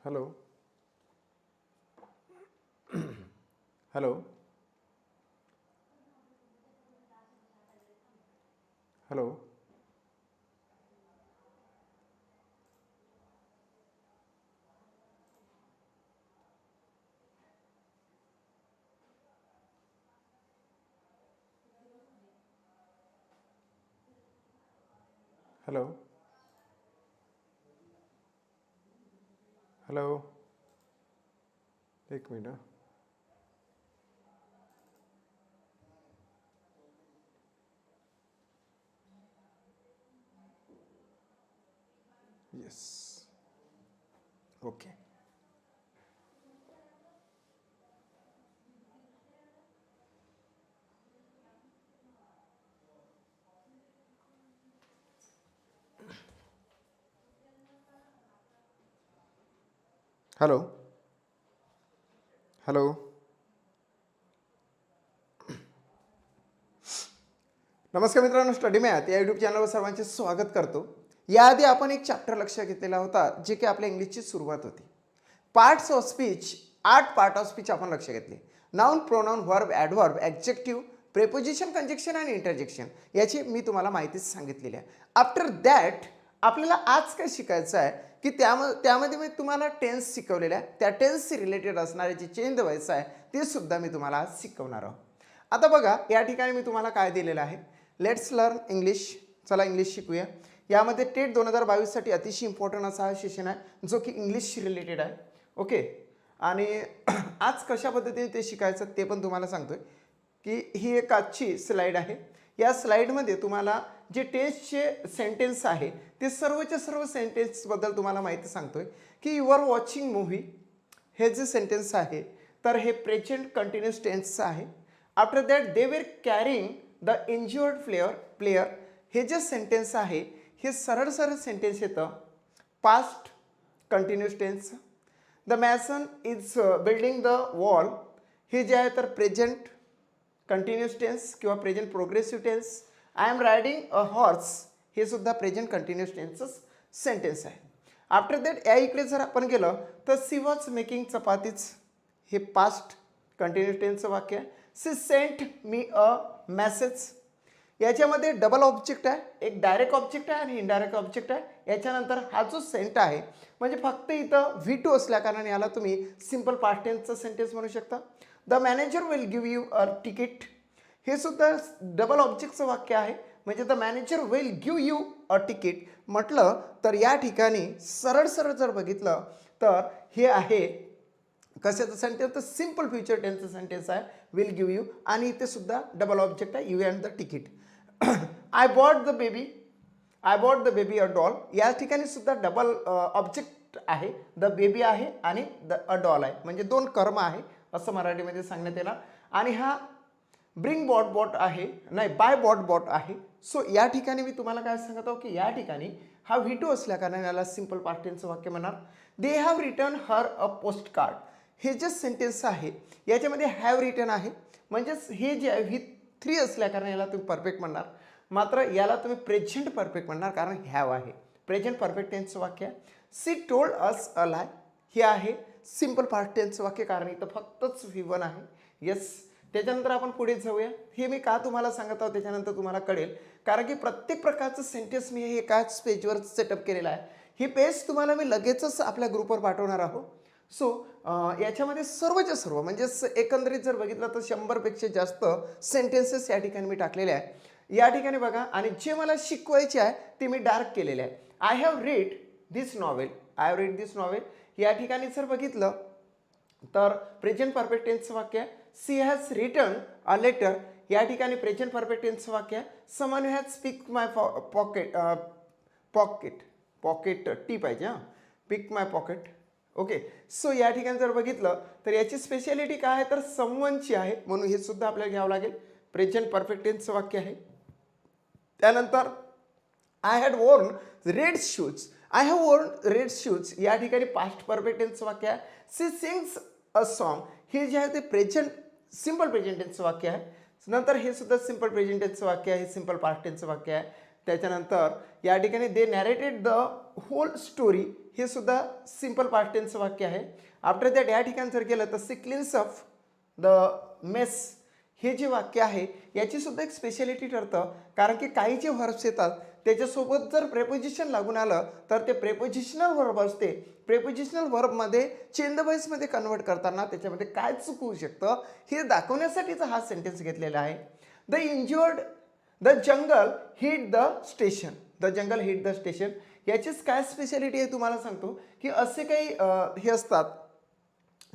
Hello hello hello hello hello एक minute. Yes okay. Hello hello नमस्कार मित्रांनो, study math या यूट्यूब चॅनलवर सर्वांचे स्वागत करतो। याआधी आपण एक चॅप्टर लक्ष घेतलेला होता जे की आपल्या इंग्लिशची सुरुवात होती। Parts of speech, 8 part of speech आपण लक्ष घेतले। Noun, pronoun, verb, adverb, adjective, preposition, conjunction आणि इंटरजेक्शन याची मी तुम्हाला माहिती सांगितलेली आहे। आफ्टर दॅट आपल्याला आज काय शिकायचं आहे की त्यामध्ये मी तुम्हाला टेन्स शिकवलेला आहे। त्या टेन्सशी रिलेटेड असणारे जे चेंज व्हायचं आहे ते सुद्धा मी तुम्हाला आज शिकवणार आहोत। आता बघा, या ठिकाणी मी तुम्हाला काय दिलेलं आहे, लेट्स लर्न इंग्लिश। चला इंग्लिश शिकूया। यामध्ये टेट 2022 साठी अतिशय इम्पॉर्टंट असा हा सेशन आहे जो की इंग्लिशशी रिलेटेड आहे। ओके, आणि आज कशा पद्धतीने ते शिकायचं ते पण तुम्हाला सांगतोय की ही एक आजची स्लाईड आहे। या स्लाईडमध्ये तुम्हाला जे टेन्सचे सेंटेन्स आहे ते सर्वच्या सर्व सेंटेन्सबद्दल तुम्हाला माहिती सांगतोय की यू आर वॉचिंग मूव्ही, हे जे सेंटेन्स आहे तर हे प्रेझेंट कंटिन्यूअस टेन्सचं आहे। After that they were carrying the injured player, हे जे सेंटेन्स आहे हे सरळ सरळ सेंटेन्स येतं past continuous tense. The mason is building the wall, हे जे आहे तर प्रेझेंट कंटिन्यूअस टेन्स किंवा present progressive tense. I am riding a horse, हे सुद्धा प्रेझेंट कंटिन्यूअस टेन्सचं सेंटेन्स आहे। आफ्टर दॅट या इकडे जर आपण गेलं तर सी वॉज मेकिंग चपातीज, हे पास्ट कंटिन्यूअस टेन्सचं वाक्य आहे। She sent me a message, याच्यामध्ये डबल ऑब्जेक्ट आहे, एक डायरेक्ट ऑब्जेक्ट आहे आणि इनडायरेक्ट ऑब्जेक्ट आहे। याच्यानंतर हा जो सेंट आहे म्हणजे फक्त इथं V2 असल्या कारण याला तुम्ही सिंपल पास्ट टेन्सचं सेंटेन्स म्हणू शकता। The manager will give you a ticket, हे सुद्धा डबल ऑब्जेक्टचं वाक्य आहे, म्हणजे the manager will give you a ticket म्हटलं तर या ठिकाणी सरळ सरळ जर बघितलं तर हे आहे कशाचं सेंटेन्स, तर सिंपल फ्युचर टेन्सचं सेंटेन्स आहे विल गिव्ह यू, आणि इथे सुद्धा डबल ऑब्जेक्ट आहे you and the ticket. I bought the baby a doll, या ठिकाणी सुद्धा डबल ऑब्जेक्ट आहे, द बेबी आहे आणि अ डॉल आहे, म्हणजे दोन कर्म आहे असं मराठीमध्ये सांगण्यात येणार। आणि हा ब्रिंग बॉट आहे, नाही बाय बॉट आहे। सो या ठिकाणी मी तुम्हाला काय सांगत आहो की या ठिकाणी हा V2 असल्या कारण याला सिंपल पास्ट टेन्सचं वाक्य म्हणणार। They have return her a post card, हे जे सेंटेन्स आहे याच्यामध्ये हॅव रिटर्न आहे, म्हणजेच हे जे आहे V3 असल्या कारण याला तुम्ही परफेक्ट म्हणणार, मात्र याला तुम्ही प्रेझेंट परफेक्ट म्हणणार कारण हॅव आहे, प्रेझेंट परफेक्ट टेन्सचं वाक्य आहे। सी टोल्ड अस अ लाय, हे आहे सिंपल पास्ट टेन्सचं वाक्य कारण इथं फक्तच V1 आहे। येस, त्याच्यानंतर आपण पुढे जाऊया। हे मी का तुम्हाला सांगत आहोत त्याच्यानंतर तुम्हाला कळेल, कारण की प्रत्येक प्रकारचं सेंटेन्स मी हे एकाच पेजवर सेटअप केलेलं आहे। ही पेज तुम्हाला मी लगेचच आपल्या ग्रुपवर पाठवणार आहोत। सो याच्यामध्ये सर्वच्या सर्व म्हणजे एकंदरीत जर बघितलं तर 100पेक्षा जास्त सेंटेन्सेस या ठिकाणी मी टाकलेले आहे। या ठिकाणी बघा, आणि जे मला शिकवायचे आहे ते मी डार्क केलेले आहे। I have read this novel, या ठिकाणी जर बघितलं तर प्रेझेंट परफेक्ट टेन्सचं वाक्य आहे। She has return a letter, या ठिकाणी प्रेझेंट परफेक्ट टेन्सचं वाक्य आहे। Someone has pick my pocket T पाहिजे, हां, pick my pocket. Okay, so या ठिकाणी जर बघितलं तर याची स्पेशालिटी काय आहे तर समवनची आहे, म्हणून हे सुद्धा आपल्याला घ्यावं लागेल, प्रेझेंट परफेक्ट टेन्सचं वाक्य आहे। त्यानंतर I had worn red shoes, या ठिकाणी पास्ट परफेक्ट टेन्सचं वाक्य आहे। सी सिंग्स अ सॉन्ग, हे जे आहे ते प्रेझेंट सिंपल प्रेझेंट टेन्सचं वाक्य आहे। नंतर हे सुद्धा सिंपल प्रेझेंट टेन्सचं वाक्य आहे, सिंपल पास्ट टेन्सचं वाक्य आहे। त्याच्यानंतर या ठिकाणी दे नॅरेटेड द होल स्टोरी, हे सुद्धा सिंपल पास्ट टेन्सचं वाक्य आहे. आफ्टर दॅट या ठिकाणी जर गेलं तर she cleans off the mess, हे जे वाक्य आहे याची सुद्धा एक स्पेशालिटी ठरतं, कारण की काही जे व्हर्ब्स येतात त्याच्यासोबत जर प्रेपोजिशन लागून आलं तर ते प्रेपोजिशनल व्हर्ब असते. प्रेपोजिशनल व्हर्बमध्ये चेंज द व्हॉइसमध्ये कन्वर्ट करताना त्याच्यामध्ये काय चूक होऊ शकतं हे दाखवण्यासाठीचा हा सेंटेन्स घेतलेला आहे. The jungle hit the station, the jungle hit the station, याचीच काय स्पेशालिटी आहे तुम्हाला सांगतो की असे काही हे असतात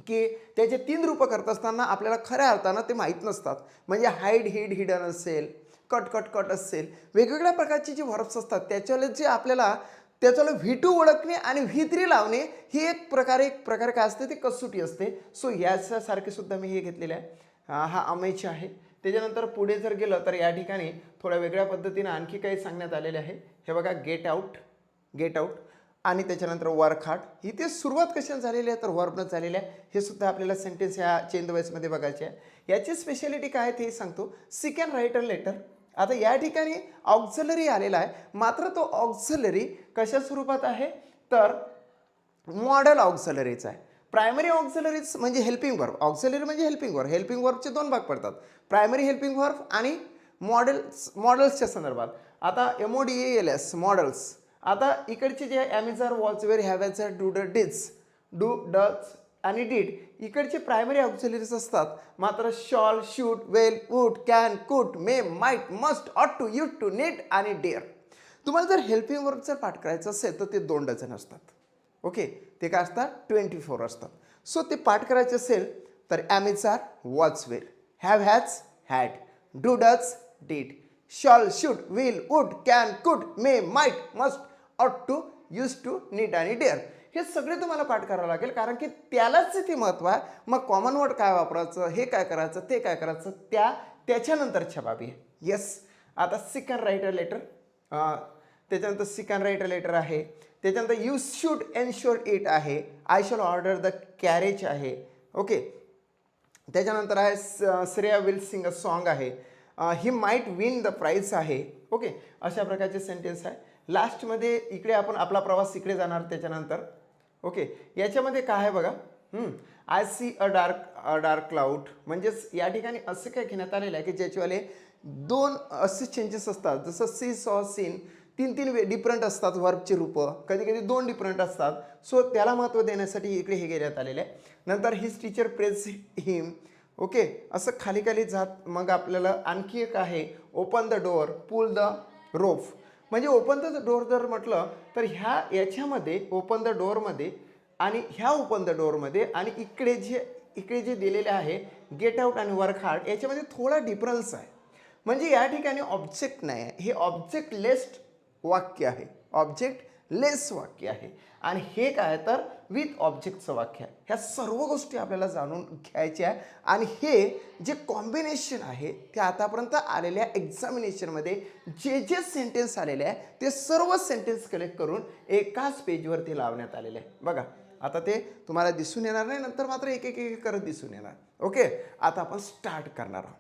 की त्याचे 3 रूपं करत असताना आपल्याला खऱ्या अर्थानं ते माहीत नसतात. म्हणजे हाईड, हिड, हिडन असेल, कट कट कट असेल, वेगवेगळ्या प्रकारचे जे व्हर्ब्स असतात त्याच्याला जे आपल्याला त्याच्याला V2 ओळखणे आणि V3 लावणे ही एक प्रकारे काय असते ते कसोटी असते. सो याच्यासारखे सुद्धा मी हे घेतलेले आहे. हा अमेच आहे. त्याच्यानंतर पुढे जर गेलं तर या ठिकाणी थोड्या वेगळ्या पद्धतीने आणखी काही सांगण्यात आलेले आहे. हे बघा, गेट आउट आणि त्याच्यानंतर वर्क हार्ड. इथे सुरुवात कशाने झालेली आहे तर वर्बनं झालेली आहे. हे सुद्धा आपल्याला सेंटेन्स ह्या चेंज द व्हॉइसमध्ये बघायचे आहे. याची स्पेशालिटी काय आहे ते सांगतो. She can write a letter. आता या ठिकाणी ऑक्झिलरी आलेला आहे, मात्र तो ऑक्झिलरी कशा स्वरूपात आहे तर मॉडेल ऑक्झिलरीचा आहे. प्रायमरी ऑक्झिलरीज म्हणजे हेल्पिंग वर्ब, ऑक्झिलरी म्हणजे हेल्पिंग वर्ब. हेल्पिंग वर्बचे 2 भाग पडतात, प्रायमरी हेल्पिंग वर्ब आणि मॉडेल्सच्या संदर्भात. आता MODELS मॉडेल्स. आता इकडचे जे Amazon, watch, were, have has, do, does, do, does आणि डीड इकडचे प्रायमरी ऑक्झिलरीज असतात. मात्र shall, should, will, would, can, could, may, might, must, ought to, used to, need आणि डेअर. तुम्हाला जर हेल्पिंग वर्ब जर पाठ करायचं असेल तर ते 2 डझन असतात. ओके, ते काय असतात 24 असतात. सो ते पाठ करायचे असेल तर am is are, watch, were, have, has, had, do, does, did, shall, should, will, would, can, could, may, might, must, ought to, used to, need आणि डेअर. हे सगळे तुम्हाला पाठ करावं लागेल, कारण की त्यालाच इथे महत्त्व आहे. मग कॉमन वर्ड काय वापरायचं, हे काय करायचं, ते काय करायचं, त्याच्यानंतरच्या बाबी आहे. येस. आता she can write a letter, त्याच्यानंतर she can write a letter आहे. त्याच्यानंतर यू शूड एन्श्योर इट आहे. I shall order the carriage आहे. ओके. त्याच्यानंतर आहे Shreya will sing a song आहे. He might win the prize आहे. ओके, अशा प्रकारचे सेंटेन्स आहे. लास्टमध्ये इकडे आपण आपला प्रवास इकडे जाणार त्याच्यानंतर. ओके, याच्यामध्ये काय आहे बघा, I see a dark cloud. म्हणजेच या ठिकाणी असं काय घेण्यात आलेलं आहे की ज्याच्यावाले 2 असे चेंजेस असतात. जसं सी, सॉ, सीन 3 डिफरंट असतात वर्बची रूपं, कधी कधी 2 डिफरंट असतात. सो त्याला महत्त्व देण्यासाठी इकडे हे घेण्यात आलेलं आहे. नंतर his teacher praise him. Okay, असं खाली खाली जात मग आपल्याला आणखी एक आहे open the door, pull the rope. म्हणजे ओपन द डोअर जर म्हटलं तर याच्यामध्ये ओपन द डोअरमध्ये आणि ह्या ओपन द डोअरमध्ये आणि इकडे जे दिलेले आहे गेट आउट आणि वर्क हार्ड याच्यामध्ये थोडा डिफरन्स आहे. म्हणजे या ठिकाणी ऑब्जेक्ट नाही आहे, हे ऑब्जेक्ट लेस वाक्य आहे, ऑब्जेक्ट लेस वाक्य आहे. आणि हे काय तर विथ ऑब्जेक्टचं वाक्य आहे. ह्या सर्व गोष्टी आपल्याला जाणून घ्यायच्या आहे. आणि हे जे कॉम्बिनेशन आहे ते आतापर्यंत आलेल्या एक्झामिनेशनमध्ये जे सेंटेन्स आलेले आहे ते सर्व सेंटेन्स कलेक्ट करून एकाच पेजवरती लावण्यात आलेले आहे. बघा, आता ते तुम्हाला दिसून येणार नाही, नंतर मात्र एक एक एक करत दिसून येणार. ओके, आता आपण स्टार्ट करणार आहोत.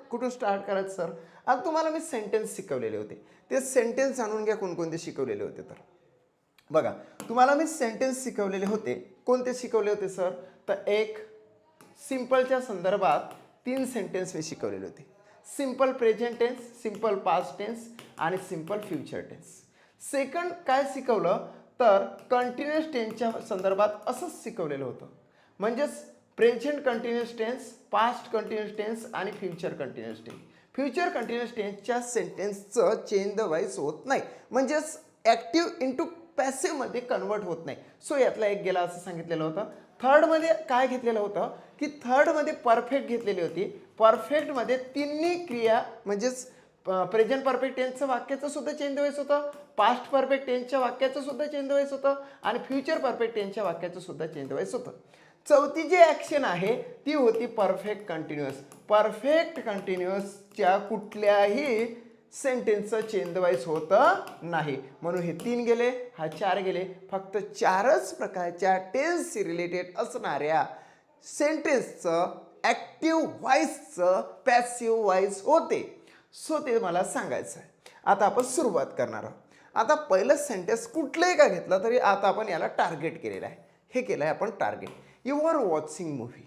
कुठून स्टार्ट करायचं सर? आता तुम्हाला मी सेंटेन्स शिकवलेले होते, ते सेंटेन्स जाणून घ्या कोणकोणते शिकवलेले होते. तर बघा, तुम्हाला मी सेंटेन्स शिकवलेले होते. कोणते शिकवले होते सर? तर एक सिंपलच्या संदर्भात 3 सेंटेन्स मी शिकवलेले होते. Simple present tense, simple past tense आणि सिंपल फ्युचर टेन्स. सेकंड काय शिकवलं तर कंटिन्युअस टेन्सच्या संदर्भात असंच शिकवलेलं होतं. म्हणजेच present continuous tense, past continuous tense आणि future continuous tense. Future continuous टेन्सच्या सेंटेन्सचं चेंज द व्हॉइस होत नाही, म्हणजेच ॲक्टिव्ह इंटू पॅसिव्हमध्ये कन्वर्ट होत नाही. सो यातला एक गेला असं सांगितलेलं होतं. थर्डमध्ये काय घेतलेलं होतं की थर्डमध्ये परफेक्ट घेतलेली होती. परफेक्टमध्ये 3 क्रिया म्हणजेच प्रेझेंट परफेक्ट टेन्सचं वाक्याचं सुद्धा चेंज द व्हॉइस होतं, पास्ट परफेक्ट टेन्सच्या वाक्याचं सुद्धा चेंज द व्हॉइस होतं आणि फ्युचर परफेक्ट टेन्सच्या वाक्याचं सुद्धा चेंज द व्हॉइस होतं. चौथी जी ॲक्शन आहे ती होती परफेक्ट कंटिन्युअस. परफेक्ट कंटिन्युअसच्या कुठल्याही सेंटेन्सचं चेंज द व्हॉइस होतं नाही. म्हणून हे 3 गेले, हा 4 गेले. फक्त 4च प्रकारच्या टेन्स रिलेटेड असणाऱ्या सेंटेन्सचं ॲक्टिव्ह व्हॉइसचं पॅसिव्ह व्हॉइस होते. सो ते मला सांगायचं आहे. आता आपण सुरुवात करणार आहोत. आता पहिलं सेंटेन्स कुठलंही का घेतलं तरी आता आपण याला टार्गेट केलेलं आहे. हे केलं आहे आपण target. You are watching movie.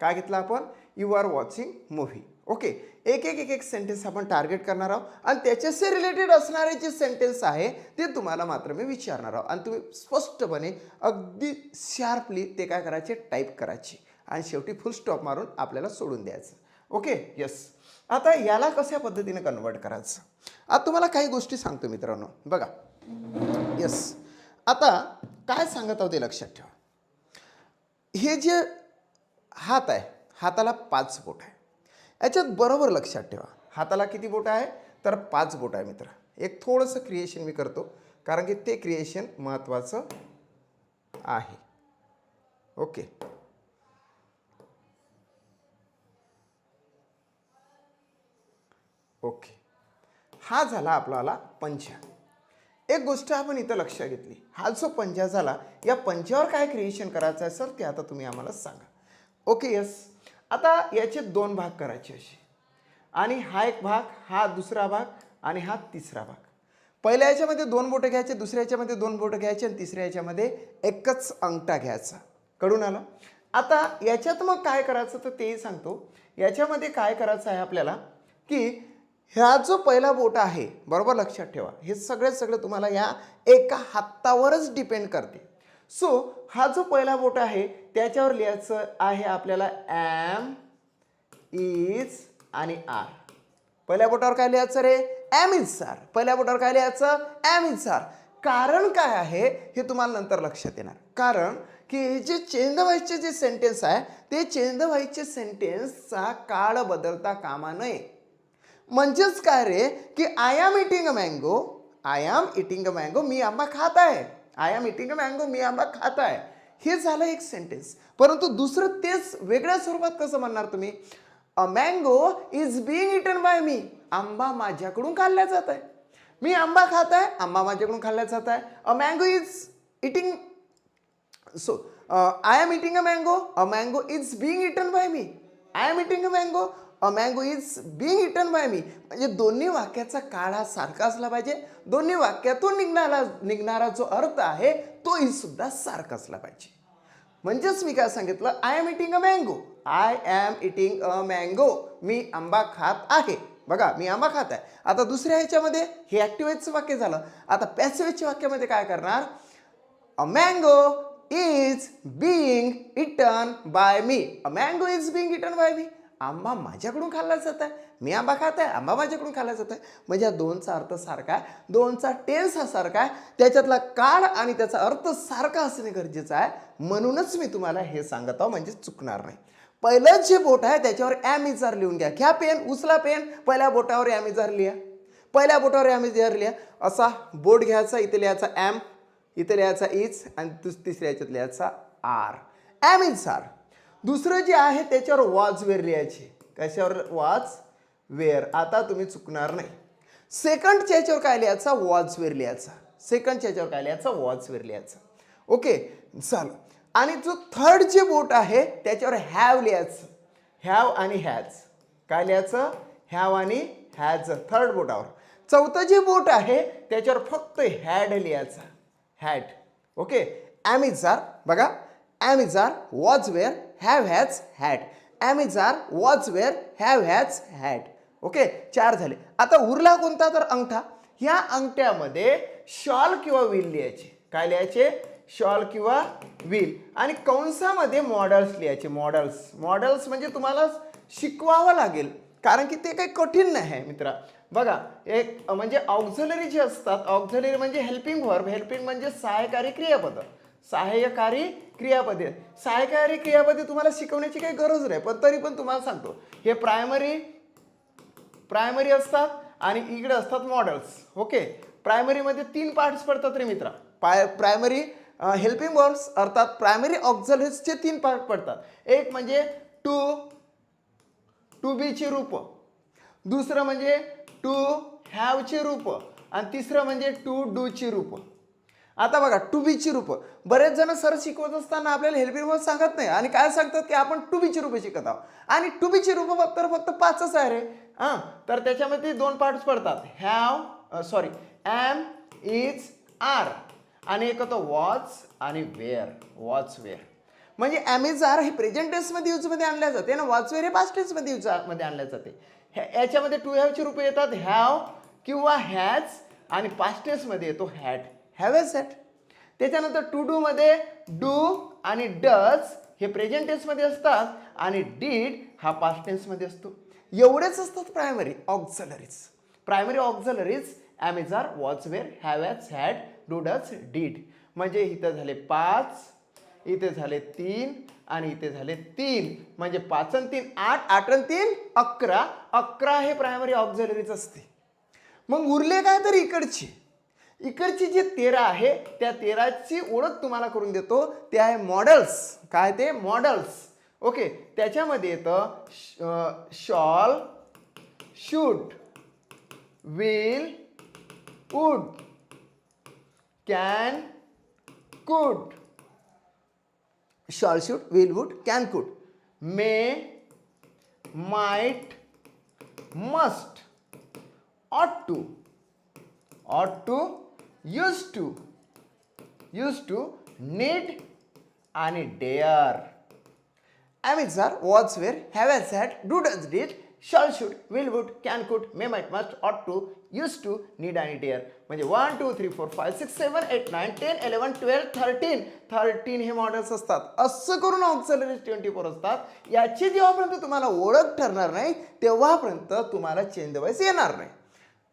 काय घेतलं आपण? You are watching movie. Okay, एक एक एक एक सेंटेन्स आपण टार्गेट करणार आहोत आणि त्याच्याशी रिलेटेड असणारे जे सेंटेन्स आहे ते तुम्हाला मात्र मी विचारणार आहोत आणि तुम्ही स्पष्टपणे अगदी शार्पली ते काय करायचे, टाईप करायचे आणि शेवटी फुल स्टॉप मारून आपल्याला सोडून द्यायचं. Okay, yes. आता याला कशा पद्धतीने कन्वर्ट करायचं, आता तुम्हाला काही गोष्टी सांगतो मित्रांनो. बघा, येस. आता काय सांगत आहोत ते लक्षात ठेवा. हे जे हात आहे, हाताला 5 बोट आहे. याच्यात बरोबर लक्षात ठेवा, हाताला किती बोट आहे, तर 5 बोट आहे मित्र. एक थोडंसं क्रिएशन मी करतो कारण की ते क्रिएशन महत्त्वाचं आहे. Okay, okay. हा झाला आपल्याला पंजा. एक गोष्ट आपण इथं लक्षात घेतली, हा जो पंजा झाला, या पंजावर काय क्रिएशन करायचं आहे सर ते आता तुम्ही आम्हाला सांगा. Okay, yes. आता याचे 2 भाग करायचे असे आणि हा एक भाग, हा दुसरा भाग आणि हा तिसरा भाग. पहिल्या याच्यामध्ये 2 बोटं घ्यायचे, दुसऱ्या याच्यामध्ये 2 बोटं घ्यायचे आणि तिसऱ्या याच्यामध्ये एकच अंगठा घ्यायचा. कळून आलं? आता याच्यात मग काय करायचं तर तेही सांगतो. याच्यामध्ये काय करायचं आहे आपल्याला की ह्या जो पहिला बोट आहे, बरोबर लक्षात ठेवा, हे सगळं तुम्हाला या एका हातावरच डिपेंड करते. सो हा जो पहिला बोट आहे त्याच्यावर लिहायचं आहे आपल्याला एम इज आणि आर. पहिल्या बोटावर काय लिहायचं रे? M is R. पहिल्या बोटावर काय लिहायचं? Am is are. कारण काय आहे हे तुम्हाला नंतर लक्षात येणार. कारण की हे जे चेंज द व्हॉइसचे जे सेंटेन्स आहे ते चेंज द व्हॉइसचे सेंटेन्सचा काळ बदलता कामा नये. म्हणजेच काय रे की I am eating a mango, I am eating a mango, मी आंबा खात आहे. I am eating a mango, मी आंबा खात आहे. हे झालं एक सेंटेन्स. परंतु दुसरं तेच वेगळ्या स्वरूपात कसं म्हणणार तुम्ही? A mango is being eaten by me. आंबा माझ्याकडून खाल्ला जात आहे. मी आंबा खात आहे, आंबा माझ्याकडून खाल्ला जात आहे. A mango is eating, so I am eating a mango, a mango is being eaten by me. I am eating a mango, a mango is being eaten by me. म्हणजे दोन्ही वाक्याचा काळ हा सारखा असला पाहिजे. दोन्ही वाक्यातून निघणारा जो अर्थ आहे तोही सुद्धा सारखा असला पाहिजे. म्हणजेच मी काय सांगितलं, I am eating a mango, I am eating a mango, मी आंबा खात आहे. बघा, मी आंबा खात आहे. आता दुसऱ्या ह्याच्यामध्ये हे ॲक्टिव्हेटचं वाक्य झालं. आता पॅसिव्हच्या वाक्यामध्ये काय करणार? A mango is being eaten by me. A mango is being eaten by me. आंबा माझ्याकडून खाल्ला जात आहे, मी आंबा खात आहे, आंबा माझ्याकडून खाल्ला जात आहे. म्हणजे या दोनचा अर्थ सारखा आहे, दोनचा टेन्स हा सारखा आहे, त्याच्यातला काळ आणि त्याचा अर्थ सारखा असणे गरजेचं आहे. म्हणूनच मी तुम्हाला हे सांगत आहो, म्हणजे चुकणार नाही. पहिलं जे बोट आहे त्याच्यावर एम इज आर लिहून घ्या. घ्या पेन, उचला पेन, पहिल्या बोटावर एम इज आर लिहा. पहिल्या बोटावर एम इज आर लिहा. असा बोट घ्यायचा, इथे लिहायचा एम, इथे लिहायचा इज आणि तिसऱ्या याच्यात लिहायचा आर. Am is R. दुसरं जे आहे त्याच्यावर वॉज वेअर लिहायचे. कशावर? Was were. आता तुम्ही चुकणार नाही. सेकंडच्या याच्यावर काय लिहायचा? वॉज वेअर लिहायचा. सेकंडच्या याच्यावर काय लिहायचा? वॉज वेअर लिहायचा. ओके, चालेल. आणि जो थर्ड जे बोट आहे त्याच्यावर हॅव लिहायचं. हॅव आणि हॅज. काय लिहायचं? हॅव आणि हॅज थर्ड बोटावर. चौथं जे बोट आहे त्याच्यावर फक्त हॅड लिहायचा. Had. Okay, am is are. बघा, am is are, was were, have has, had. Am is are, was were, have has, had. Okay, 4 झाले. आता उरला कोणता? तर अंगठा. ह्या अंगठ्यामध्ये शॉल किंवा विल लिहायचे. काय लिहायचे? शॉल किंवा विल. आणि कंसामध्ये मॉडेल्स लिहायचे. मॉडेल्स. मॉडेल्स म्हणजे तुम्हाला शिकवावं लागेल कारण की ते काही कठीण नाही आहे मित्रा. बघा, एक म्हणजे ऑक्झिलरी जे असतात, ऑक्झिलरी म्हणजे हेल्पिंग वर्ब. हेल्पिंग म्हणजे सहाय्यकारी क्रियापद. सहाय्यकारी क्रियापदे. सहाय्यकारी क्रियापदे तुम्हाला शिकवण्याची काही गरज नाही, पण तरी पण तुम्हाला सांगतो, हे प्रायमरी असतात आणि इकडे असतात मॉडेल्स. ओके, प्रायमरीमध्ये 3 पार्ट्स पडतात रे मित्रा. प्रायमरी हेल्पिंग वर्ब्स अर्थात प्रायमरी ऑक्झिलरीजचे 3 पार्ट पडतात. एक म्हणजे टू बीचे रूप, दुसरं म्हणजे टू हॅवचे रूप आणि तिसरं म्हणजे टू डूची रूप. आता बघा टू बीची रूपं, बरेच जण सर शिकवत असताना आपल्याला हेल्पिंग वर्ब सांगत नाही आणि काय सांगतात की आपण टू बीची रूपं शिकत आहोत आणि टू बीची रूपं फक्त 5च आहे रे. हां, तर त्याच्यामध्ये 2 पार्ट्स पडतात, have sorry am, is, are आणि एक होतं वॉच आणि वेअर. वॉच वेअर म्हणजे एम इज आर हे प्रेझेंट टेन्समध्ये यूजमध्ये आणल्या जाते ना, वॉच वेअर हे पास्ट टेन्समध्ये यूजमध्ये आणल्या जाते. याच्यामध्ये टू हॅवची रूपं येतात हॅव किंवा हॅज आणि पास्ट टेन्समध्ये येतो हॅड, हॅव हॅज हॅड. त्याच्यानंतर टू डू मध्ये डू आणि डज हे प्रेझेंट टेन्समध्ये असतात आणि डीड हा पास्ट टेन्समध्ये असतो. एवढेच असतात primary auxiliaries. Primary auxiliaries am is are, was were, have has had, do does, did. म्हणजे इथं झाले 5, इथे झाले 3 आणि इथे झाले 3 म्हणजे 5 आणि 3 8, 8 आणि 3 11. 11 हे प्रायमरी ऑक्झिलरीज असते. मग उरले काय तर इकडची जे 13 आहे त्या 13ची ओळख तुम्हाला करून देतो, ते आहे मॉडेल्स. काय ते मॉडेल्स. ओके, त्याच्यामध्ये येतं shall, should, will, would, can, could. Shall, should, will, would, can, could. May, might, must, ought to, used to, need आणि dare. am is are, was were, have has had, do does did, shall should, will would, can could, may might must, ought to, used to, need आणि dare. म्हणजे 1 2 3 4 5 6 7 8 9 10 11 12 13 हे models असतात. असं करून auxiliaries 24 असतात. याची जेव्हापर्यंत तुम्हाला ओळख ठरणार नाही तेव्हापर्यंत तुम्हाला चेंज द वॉइस येणार नाही.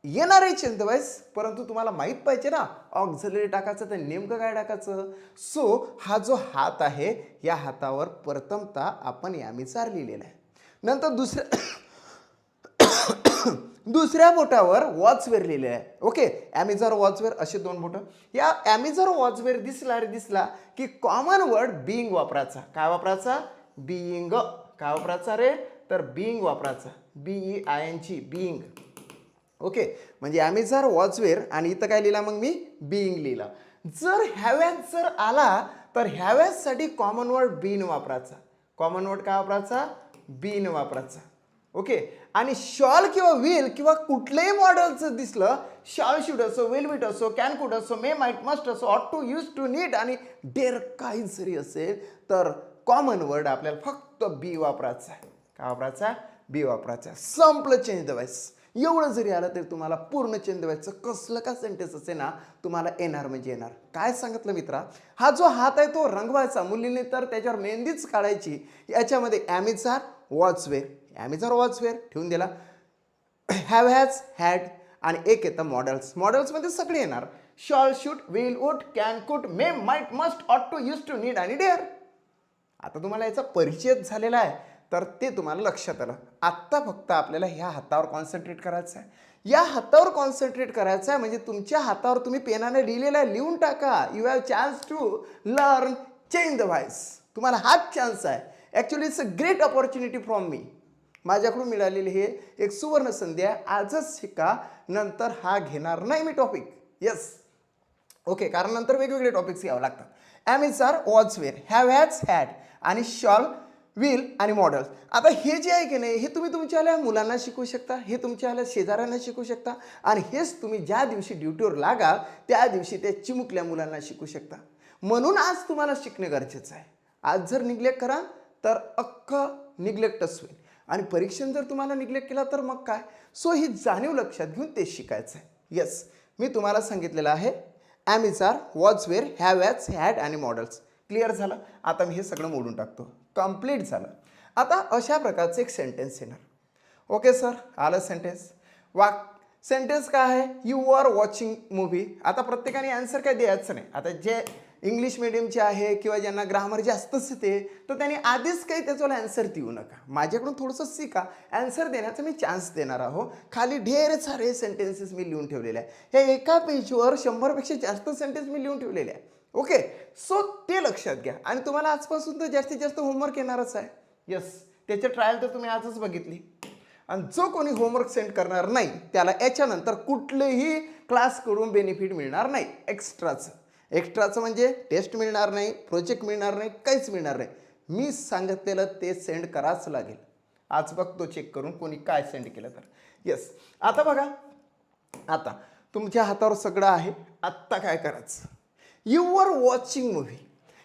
येणार आहे चेंज द वॉइस, परंतु तुम्हाला माहीत पाहिजे ना ऑक्झिलरी टाकायचं तर नेमकं काय टाकायचं. सो हा जो हात आहे या हातावर प्रथमतः आपण यामीचार लिहिलेला आहे. नंतर दुसऱ्या बोटावर वॉचवेअर लिहिलेलं आहे. ओके, ॲमिझर वॉचवेअर असे 2 बोटं. या ॲमिझर वॉचवेअर दिसला की कॉमन वर्ड बिईंग वापरायचा. काय वापरायचा? बिईंग. काय वापरायचा रे? तर बिईंग वापरायचा. BEING being. ओके, म्हणजे ॲमिझर वॉचवेअर आणि इथं काय लिहिला मग मी बिईंग लिहिला. जर हॅवॅज जर आला तर हॅवॅजसाठी कॉमन वर्ड बीन वापरायचा. कॉमन वर्ड काय वापरायचा? बीन वापरायचा. ओके, आणि शॉल किंवा विल किंवा कुठलंही मॉडेलचं दिसलं, शॉल शुड असो, विल विट असो, कॅन कुड असो, मे माइट मस्ट असो, ऑट टू, यूज टू, नीड आणि डेअर काही जरी असेल तर कॉमन वर्ड आपल्याला फक्त बी वापरायचा आहे. काय वापरायचा? बी वापरायचा. संपलं चेंज द वॉइस. एवढं जरी आलं तरी तुम्हाला पूर्ण चेंज व्हायचं कसलं का सेंटेन्स असे ना तुम्हाला येणार म्हणजे येणार. काय सांगितलं मित्रा, हा जो हात आहे तो रंगवायचा, मुलीने तर त्याच्यावर मेहंदीच काढायची. याच्यामध्ये ॲमिझर वॉचवेअर, ॲमिझर वॉचवेअर ठेवून दिला, हॅव हॅज हॅड आणि एक येतं मॉडेल्स. मॉडेल्समध्ये सगळे येणार, shawl, should, will, would, can, could, may, might, must, ought to, used to, need आणि डेअर. आता तुम्हाला याचा परिचय झालेला आहे तर ते तुम्हाला लक्षात आलं. आत्ता फक्त आपल्याला ह्या हातावर कॉन्सन्ट्रेट करायचं आहे. या हातावर कॉन्सन्ट्रेट करायचं आहे म्हणजे तुमच्या हातावर तुम्ही पेनाने लिहिलेलं आहे, लिहून टाका. You have chance to learn change the voice. तुम्हाला हाच चान्स आहे. Actually it's a great opportunity from me. माझ्याकडून मिळालेली हे एक सुवर्ण संधी आहे. आजच शिका, नंतर हा घेणार नाही मी टॉपिक. येस, ओके, कारण नंतर वेगवेगळे टॉपिक्स घ्यावं लागतात. ॲमिझर वॉचवेअर, हॅव हॅज हॅड आणि शॉल, विल आणि मॉडेल्स. आता हे जे आहे की नाही हे तुम्ही तुमच्या मुलांना शिकवू शकता, हे तुमच्या शेजाऱ्यांना शिकू शकता आणि हेच तुम्ही ज्या दिवशी ड्युटीवर लागाल त्या दिवशी त्या चिमुकल्या मुलांना शिकू शकता. म्हणून आज तुम्हाला शिकणं गरजेचं आहे. आज जर निग्लेक्ट कराल तर अख्खं निग्लेक्टच होईल आणि परीक्षेत जर तुम्हाला निग्लेक्ट केला तर मग काय. सो ही जाणीव लक्षात घेऊन ते शिकायचं आहे. येस, मी तुम्हाला सांगितलेलं आहे ॲमिझर वॉचवेअर, हॅव हॅज हॅड आणि मॉडेल्स. क्लिअर झालं. आता मी हे सगळं मोडून टाकतो. कंप्लीट झालं. आता अशा प्रकारचं एक सेंटेन्स येणार. ओके सर, आलं सेंटेन्स. सेंटेन्स काय आहे? You are watching movie. आता प्रत्येकाने आन्सर काय द्यायचं नाही. आता जे इंग्लिश मिडियमचे आहे किंवा ज्यांना ग्रामर जास्तच येते तर त्यांनी आधीच काही त्याच्यावर आन्सर देऊ नका. माझ्याकडून थोडंसं शिका. आन्सर देण्याचा मी चान्स देणार आहो. खाली ढेर सारे सेंटेन्सेस मी लिहून ठेवलेले आहे. हे एका पेजवर 100पेक्षा जास्त सेंटेन्स मी लिहून ठेवलेले आहे. ओके, सो ते लक्षात घ्या आणि तुम्हाला आजपासून तर जास्तीत जास्त होमवर्क येणारच आहे. येस, त्याची ट्रायल तर तुम्ही आजच बघितली. आणि जो कोणी होमवर्क सेंड करणार नाही त्याला याच्यानंतर कुठलेही क्लास करून बेनिफिट मिळणार नाही एक्स्ट्राचं. एक्स्ट्राचं म्हणजे टेस्ट मिळणार नाही, प्रोजेक्ट मिळणार नाही, काहीच मिळणार नाही. मी सांगितलेलं ते सेंड करावंच लागेल. आज बघतो चेक करून कोणी काय सेंड केलं तर. येस, आता बघा, आता तुमच्या हातावर सगळं आहे. आत्ता काय करायचं, यू आर वॉचिंग मूव्ही.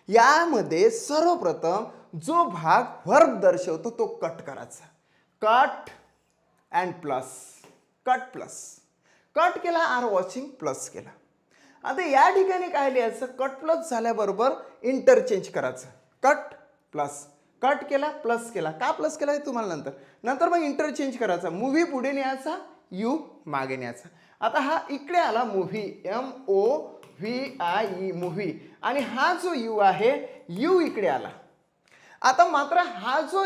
यामध्ये सर्वप्रथम जो भाग वर्ब दर्शवतो तो कट करायचा. Cut and plus, cut plus, cut केला, आर वॉचिंग प्लस केला. आता या ठिकाणी काय लिहायचं, कट प्लस झाल्याबरोबर इंटरचेंज करायचं. कट प्लस, कट केला प्लस केला, का प्लस केला हे तुम्हाला नंतर मग इंटरचेंज करायचा. मूव्ही पुढे न्यायचा, यू मागे न्यायचा. आता हा इकडे आला मूव्ही, MOVIE मूव्ही, आणि हा जो यू आहे यू इकडे आला. आता मात्र हा जो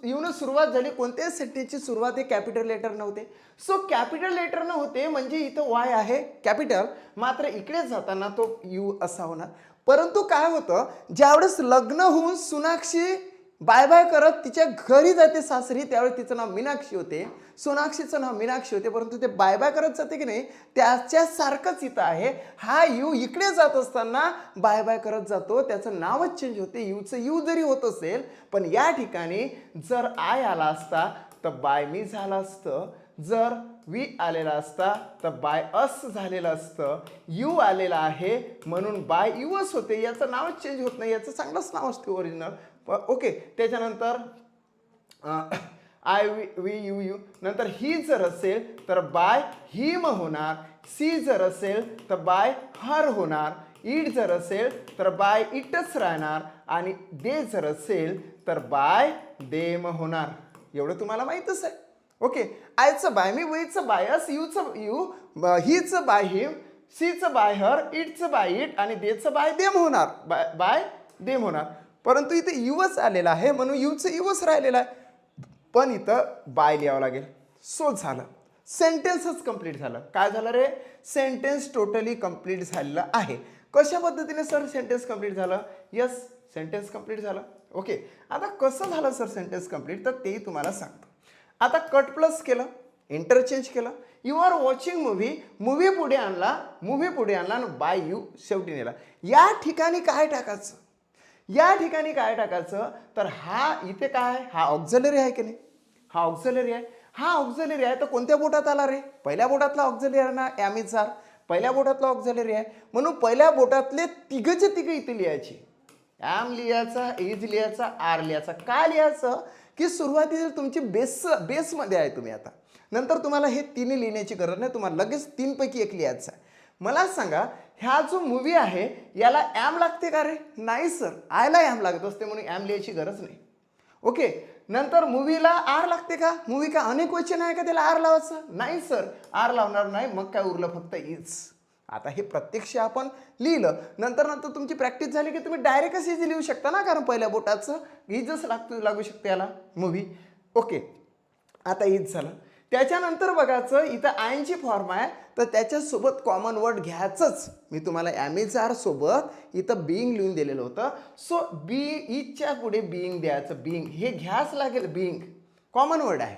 यूनं सुरुवात झाली, कोणत्याही सेंटेन्सची सुरुवात हे कॅपिटल लेटर नव्हते. सो कॅपिटल लेटर नव्हते म्हणजे इथं वाय आहे कॅपिटल, मात्र इकडे जाताना तो यू असा होणार. परंतु काय होतं, ज्यावेळेस लग्न होऊन सोनाक्षी बाय बाय करत तिच्या घरी जाते सासरी, त्यावेळेस तिचं नाव मीनाक्षी होते, सोनाक्षीचं नाव मीनाक्षी होते. परंतु ते बाय बाय करत जाते की नाही, त्याच्यासारखंच इथं आहे. हा यू इकडे जात असताना बाय बाय करत जातो, त्याचं नावच चेंज होते. यूचं यू जरी होत असेल, पण या ठिकाणी जर आय आला असता तर बाय मी झालं असतं, जर वी आलेला असता तर बाय अस झालेलं असतं. यू आलेला आहे म्हणून बाय यूच होते, याचं नावच चेंज होत नाही, याचं चांगलंच नाव असते ओरिजिनल. ओके, त्याच्यानंतर आय वी यू यू, नंतर ही जर असेल तर बाय हिम होणार, सी जर असेल तर बाय हर होणार, इट जर असेल तर बाय इटच राहणार, आणि दे जर असेल तर बाय देम होणार. एवढं तुम्हाला माहीतच आहे. ओके, आयचं बाय मी, वीचं बायस, यूचं यू, हीचं बाय हिम, सीचं बाय हर, इटचं बाय इट, आणि देचं बाय देम होणार, बाय देम होणार. परंतु इथे यूच आलेला आहे म्हणून यूचं यूच राहिलेलं आहे, पण इथं बाय लिहावं लागेल. सो झालं, सेंटेन्सच कंप्लीट झालं. काय झालं रे, सेंटेन्स टोटली कंप्लीट झालेलं आहे. कशा पद्धतीने सर सेंटेन्स कंप्लीट झालं, यस सेंटेन्स कंप्लीट झालं. ओके, आता कसं झालं सर सेंटेन्स कंप्लीट, तर तेही तुम्हाला सांगतो. आता कट प्लस केलं, इंटरचेंज केलं, you are watching movie, movie पुढे आणला, मूव्ही पुढे आणला, आणि बाय यू शेवटी नेला. या ठिकाणी काय टाकायचं, या ठिकाणी काय टाकायचं, तर हा इथे काय, हा ऑक्झिलरी आहे की नाही, हा ऑक्झिलरी आहे. हा ऑक्झिलरी आहे तर कोणत्या बोटात आला रे, पहिल्या बोटातला ऑक्झिलरी आहे ना, ॲमिचार पहिल्या बोटातला ऑक्झिलरी आहे, म्हणून पहिल्या बोटातले तिघचे तिघ इथे लिहायचे. ॲम लिहायचा, इज लिहायचा, आर लिहायचा. काय लिहायचं की सुरुवातीला तुमची बेसमध्ये आहे तुम्ही आता, नंतर तुम्हाला हे तिन्ही लिहिण्याची गरज नाही, तुम्हाला लगेच तीनपैकी एक लिहायचं आहे. मला सांगा, ह्या जो मूव्ही आहे याला ॲम लागते का रे, नाही सर, आयला ॲम लागत असते म्हणून ॲम लिहायची गरज नाही. ओके, नंतर मूव्हीला आर लागते का, मूव्ही का अनेक वचन आहे का त्याला आर लावायचं, नाही सर, आर लावणार नाही, मग काय उरलं फक्त इज. आता हे प्रत्यक्ष आपण लिहिलं, नंतर तुमची प्रॅक्टिस झाली की तुम्ही डायरेक्टच इज लिहू शकता ना, कारण पहिल्या बोटाचं इजच लागू शकते याला मूव्ही. ओके, आता इज झालं. त्याच्यानंतर बघायचं इथं आयनची फॉर्म आहे तर त्याच्यासोबत कॉमन वर्ड घ्यायचंच. मी तुम्हाला ॲमिजार सोबत इथं बीइंग लिहून दिलेलं होतं. सो बी इजच्या पुढे बीइंग द्यायचं, बीइंग हे घ्याच लागेल, बीइंग कॉमन वर्ड आहे.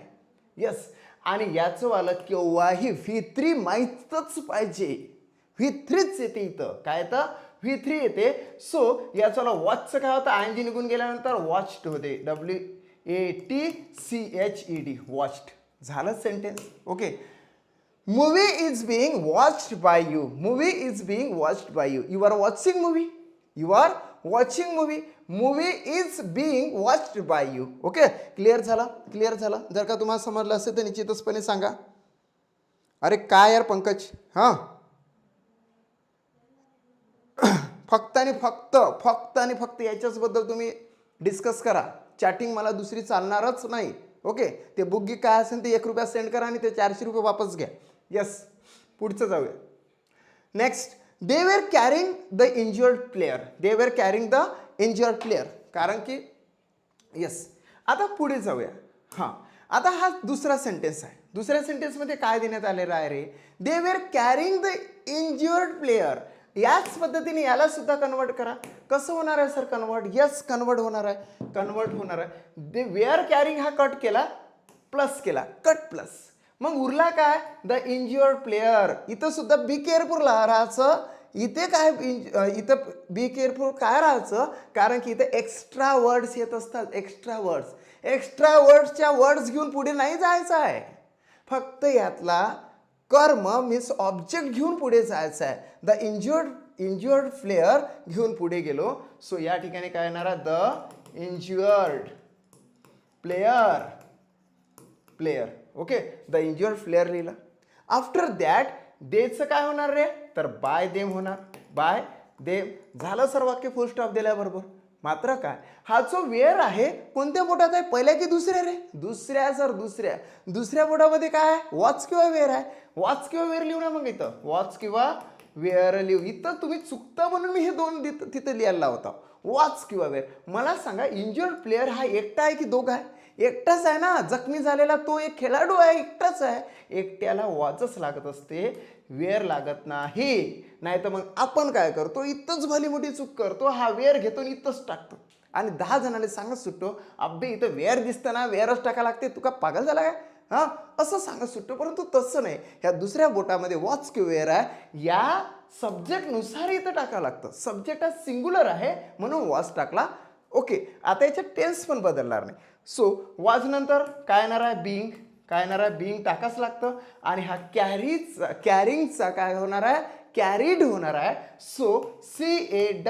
यस, आणि याचं वाला केव्हाही V3 माहीतच पाहिजे, V3च येते इथं, काय येतं V3 येते. सो याचं वाला वॉचचं काय होतं, आयनजी निघून गेल्यानंतर वॉच्ड होते, WATCHED, वॉच्ड. झालं sentence. Okay, movie is being watched by you, movie is being watched by you, you are watching movie, you are watching movie, movie is being watched by you. Okay, clear झालं, clear झालं. जर का तुम्हाला समजलं असेल तर निश्चितचपणे सांगा. अरे काय यार पंकज, हां फक्त आणि फक्त याच्याचबद्दल तुम्ही डिस्कस करा. चॅटिंग मला दुसरी चालणारच नाही. ओके, ते बुक काय असेल ते ₹1 सेंड करा आणि ते ₹400 वापस घ्या. यस, पुढचं जाऊया. Next, they were carrying the injured player, they were carrying the injured player, कारण की यस. आता पुढे जाऊया. हां, आता हा दुसरा सेंटेन्स आहे. दुसऱ्या सेंटेन्समध्ये काय देण्यात आलेलं आहे रे, they were carrying the injured player. याच पद्धतीने याला सुद्धा कन्वर्ट करा. कसं होणार आहे सर कन्वर्ट, यस कन्वर्ट होणार आहे, कन्वर्ट होणार आहे. दे वेअर कॅरिंग हा कट केला, प्लस केला, कट प्लस, मग उरला काय, द इंज्युअर्ड प्लेयर. इथं सुद्धा बी केअरफुल राहायचं, इथे काय इथं बी केअरफुल काय राहायचं, कारण की इथे एक्स्ट्रा वर्ड्स येत असतात. एक्स्ट्रा वर्ड्सच्या वर्ड्स घेऊन पुढे नाही जायचं आहे. फक्त यातला कर्म मीन्स ऑब्जेक्ट घेऊन पुढे जायचं आहे. द इंज्युअर्ड प्लेयर घेऊन पुढे गेलो. सो या ठिकाणी काय येणार आहे, the injured player. Okay, the injured player लिहिलं. आफ्टर दॅट देचं काय होणार रे, तर बाय देम होणार. बाय देम झालं सर वाक्य फुल स्टॉप दिल्याबरोबर. मात्र काय, हा जो वेअर आहे कोणत्या बोटात आहे, पहिल्या की दुसऱ्या रे, दुसऱ्या सर, दुसऱ्या बोटामध्ये काय आहे, वॉच किंवा वेअर आहे. वॉच किंवा वेअर लिहू ना, मग इथं वॉच किंवा वेअर लिहू. इथं तुम्ही चुकता म्हणून मी हे दोन तिथं लिहायला लावता, वॉच किंवा वेअर. मला सांगा, इंज्युअर्ड प्लेयर हा एकटा आहे की दोघा आहे? एकटाच आहे ना. जखमी झालेला तो एक खेळाडू आहे, एकटाच आहे. एकट्याला वॉचच लागत असते, वेअर लागत नाही. नाही तर मग आपण काय करतो, इथंच भली मोठी चूक करतो, हा वेअर घेतो आणि इथंच टाकतो आणि 10 जणांना सांगत सुटतो, अब्बे इथं वेअर दिसतं ना, वेअरच टाका लागते, तू का पागल झाला काय, हां असं सांगत सुटतो. परंतु तसं नाही, ह्या दुसऱ्या बोटामध्ये वॉच किंवा वेअर आहे, या सब्जेक्टनुसार इथं टाकावं लागतं. सब्जेक्ट हा सिंग्युलर आहे म्हणून वॉच टाकला. ओके, आता याच्यात टेन्स पण बदलणार नाही. सो वॉच नंतर काय येणार आहे, बीइंग. काय येणार आहे, बीइंग टाकाच लागतं. आणि हा कॅरिंगचा काय होणार आहे, कॅरीड होणार आहे. सो CARRIED,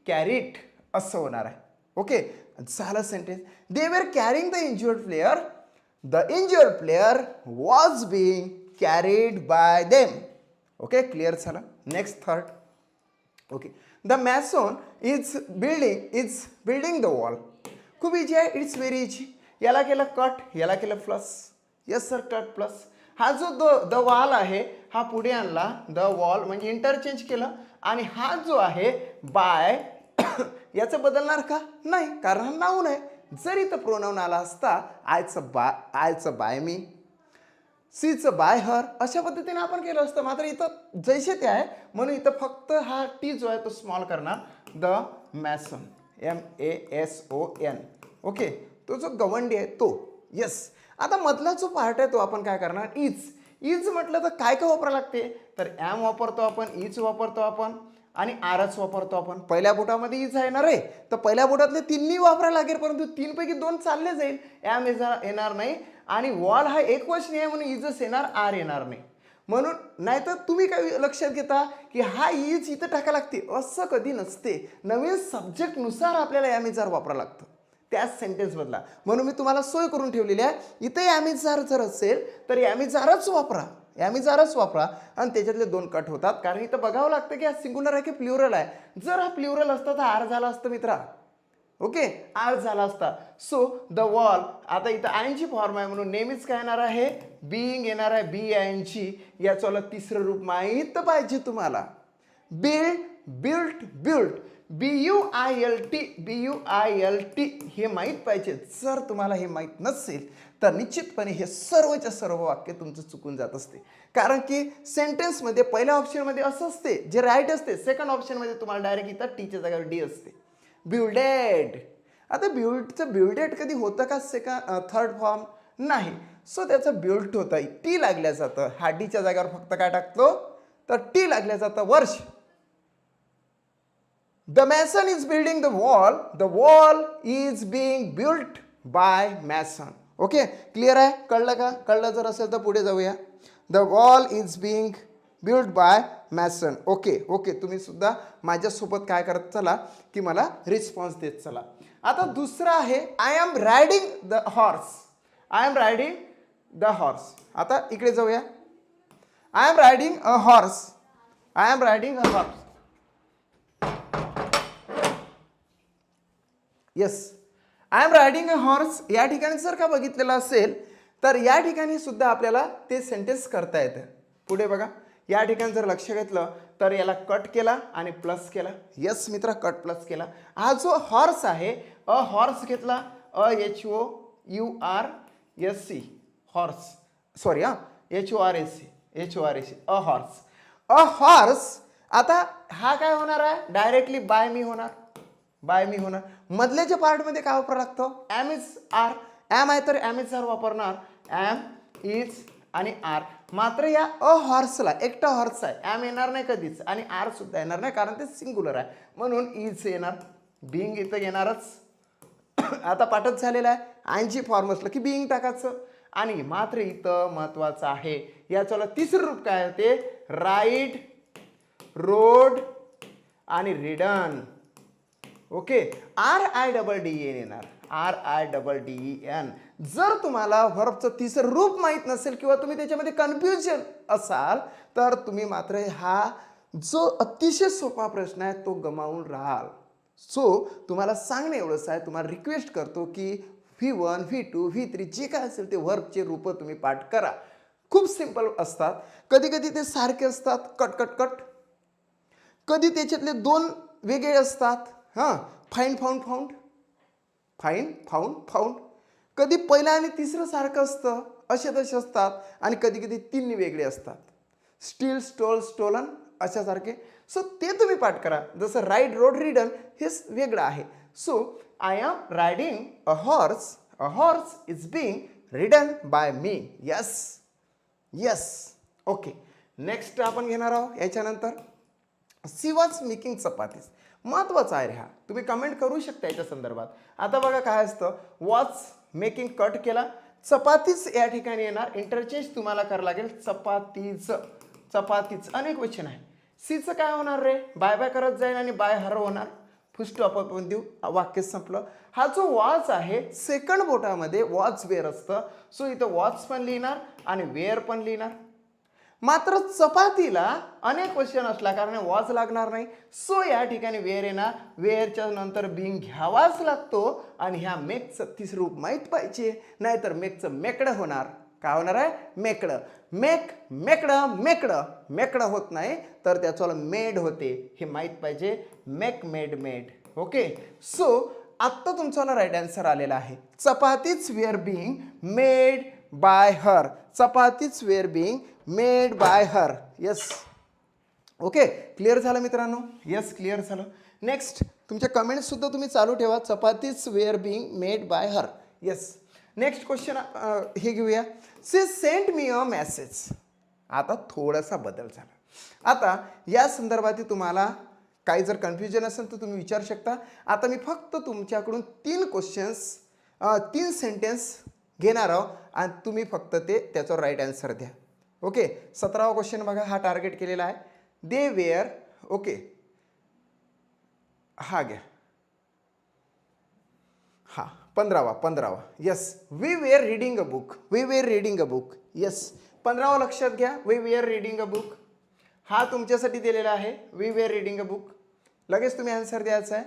कॅरीड असं होणार आहे. ओके, झालं sentence. They were carrying the injured player. The injured player was being carried by them. Okay, clear झालं. Next third. Okay, the mason is building the wall. खूप easy आहे, it's very easy. याला केलं cut, याला केलं plus. Yes sir, cut plus. हा जो the wall आहे हा पुढे आणला, द वॉल म्हणजे इंटरचेंज केलं. आणि हा जो आहे बाय याचं बदलणार का, नाही, कारण हा नाऊन आहे. जर इथं प्रोनाऊन आला असता, आयचं बाय मी, सीचं बाय हर, अशा पद्धतीने आपण केलं असतं. मात्र इथं जैसे ते आहे म्हणून इथं फक्त हा टी जो आहे तो स्मॉल करणार, द मॅसन, MASON. ओके, तो जो गवंडी आहे तो. यस, आता मधला जो पार्ट आहे तो आपण काय करणार, इज म्हटलं तर काय काय वापरावं लागते, तर ॲम वापरतो आपण, इज वापरतो आपण आणि आरच वापरतो आपण. पहिल्या बोटामध्ये इज आहे ना रे, तर पहिल्या बोटातले तिन्ही वापरायला लागेल, परंतु 3 पैकी 2 चालले जाईल. ॲम येणार नाही आणि वॉल हा एकवचनी आहे म्हणून इजच येणार, आर येणार नाही. म्हणून नाहीतर तुम्ही काय लक्षात घेता की हा इज इथं टाकायला लागते, असं कधी नसते. नवीन सब्जेक्टनुसार आपल्याला ॲमिजार वापरावं लागतं त्याच सेंटेन्स बदला. म्हणून मी तुम्हाला सोय करून ठेवलेली आहे, इथे ॲमिजार जर असेल तर ॲमिजारच वापरा आणि त्याच्यातले 2 कट होतात, कारण इथं बघावं लागतं की हा सिंग्युलर आहे की प्ल्युरल आहे. जर हा प्ल्युरल असता तर आर झाला असतं मित्रा. ओके, आर झाला असता. सो द वॉल, आता इथं आयनची फॉर्म आहे म्हणून नेहमीच काय येणार आहे, बीइंग येणार आहे, BING. याचं तिसरं रूप माहीत पाहिजे तुम्हाला, बिल्ट, BUILT हे माहीत पाहिजे. जर तुम्हाला हे माहीत नसेल तर निश्चितपणे हे सर्वच्या सर्व वाक्य तुमचं चुकून जात असते. कारण की सेंटेन्समध्ये पहिल्या ऑप्शनमध्ये असं असते जे राईट असते, सेकंड ऑप्शनमध्ये तुम्हाला डायरेक्ट इथं टीच्या जागेवर डी असते. बिल्डेड. आता बिल्डेड कधी होतं का थर्ड फॉर्म, नाही. सो त्याचं बिल्ट होतं, टी लागल्या जातं. हा डीच्या जागेवर फक्त काय टाकतो, तर टी लागल्या जातं, वर्ष. The mason is building the wall. The wall is being built by mason. Okay, clear आहे, कळलं का? कळलं जर असेल तर पुढे जाऊया. The wall is being built by mason. Okay, तुम्ही सुद्धा माझ्यासोबत काय करत चला की मला रिस्पॉन्स देत चला. आता दुसरं आहे, I am riding the horse. आता इकडे जाऊया. I am riding a horse. Yes, I am riding a horse. या ठिकाणी जर का बघितलेलं असेल तर या ठिकाणी सुद्धा आपल्याला ते सेंटेन्स करता येतं. पुढे बघा, या ठिकाणी जर लक्ष घेतलं तर याला कट केला आणि प्लस केला. यस मित्र, कट प्लस केला. हा जो हॉर्स आहे, अ हॉर्स घेतला, HOURSE, horse, sorry HORSE, a horse. आता हा काय होणार आहे, डायरेक्टली बाय मी होणार. मधल्याच्या पार्टमध्ये काय वापरावं लागतं, ॲम इज आर. ॲम आहे तर ॲम इज आर वापरणार. ॲम इज आणि आर. मात्र या अ हॉर्सला एकटा हॉर्स आहे, ॲम येणार नाही कधीच आणि आर सुद्धा येणार नाही कारण ते सिंग्युलर आहे, म्हणून इज येणार. बिंग इथं येणारच. आता पाठच झालेला आहे. आयनजी फॉर्म असलं की बिंग टाकायचं. आणि मात्र इथं महत्वाचं आहे, याचं तिसरं रूप काय ते राईट, रोड आणि रिडन. ओके, RIDDEN येणार, RIDDEN. जर तुम्हाला व्हर्बचं तिसरं रूप माहीत नसेल किंवा तुम्ही त्याच्यामध्ये कन्फ्युजन असाल तर तुम्ही मात्र हा जो अतिशय सोपा प्रश्न आहे तो गमावून राहाल. सो तुम्हाला सांगणे एवढंच आहे, तुम्हाला रिक्वेस्ट करतो की V1, V2, V3 जे काय असेल ते व्हर्बचे रूप तुम्ही पाठ करा. खूप सिंपल असतात. कधी कधी ते सारखे असतात, कट कट कट. कधी त्याच्यातले दोन वेगळे असतात. हां, fine found found, fine found found. कधी पहिलं आणि तिसरं सारखं असतं, असे तसे असतात. आणि कधी कधी तीन वेगळे असतात, स्टील, स्टोल, स्टोलन अशासारखे. सो ते तुम्ही पाठ करा. जसं राईड, रोड, रिडन हे वेगळं आहे. So I am riding a horse, a horse is being ridden by me. Yes yes. Okay, next आपण घेणार आहोत याच्यानंतर सी वॉज मेकिंग चपातीज. महत्वाचा आहे हा, तुम्ही कमेंट करू शकता याच्या संदर्भात. आता बघा काय असतं, वॉज मेकिंग कट केला, चपातीच या ठिकाणी येणार. इंटरचेंज तुम्हाला करावं लागेल, चपातीच, चपातीच. अनेक वचन आहे. सीचं काय होणार रे, बाय बाय करत जाईल आणि बाय हर होणार, फुलस्टॉप आपण देऊ, वाक्य संपलं. हा जो वॉच आहे सेकंड बोटामध्ये वॉच वेअर असतं. सो इथं वॉच पण लिहिणार आणि वेअर पण लिहिणार. मात्र चपातीला अनेक क्वेश्चन असला कारण वॉच लागणार नाही. सो या ठिकाणी वेअर येणार. वेअरच्या नंतर बिंग घ्यावाच लागतो आणि ह्या मेकचं तिसरं रूप माहीत पाहिजे, नाहीतर मेकचं मेकडं होणार. काय होणार आहे, मेकडं. मेक, मेकडं, मेकडं. मेकडं होत नाही तर त्याचं मेड होते, हे माहीत पाहिजे. Make, made, made. Okay, so आत्ता तुमचा राईट आन्सर आलेला आहे. चपातीच were being made by her. चपातीच were being made by her. Yes. Okay, clear झालं मित्रांनो? यस, क्लिअर झालं. नेक्स्ट तुमच्या कमेंट्स सुद्धा तुम्ही चालू ठेवा. चपातीच were being made by her. Yes. Next question हे घेऊया. She sent me a message. आता थोडासा बदल झाला. आता या संदर्भात तुम्हाला काही जर कन्फ्युजन असेल तर तुम्ही विचारू शकता. आता मी फक्त तुमच्याकडून 3 क्वेश्चन्स, 3 सेंटेन्स घेणार आहोत आणि तुम्ही फक्त त्याचं राईट आन्सर द्या. ओके, 17वा क्वेश्चन बघा, हा टार्गेट केलेला आहे. They were. ओके, हा घ्या. हा 15वा. Yes, we were reading a book. We were reading a book. Yes, 15वा लक्षात घ्या. We were reading a book हा तुमच्यासाठी दिलेला आहे. We were reading a book. लगेच तुम्ही आन्सर द्यायचा आहे.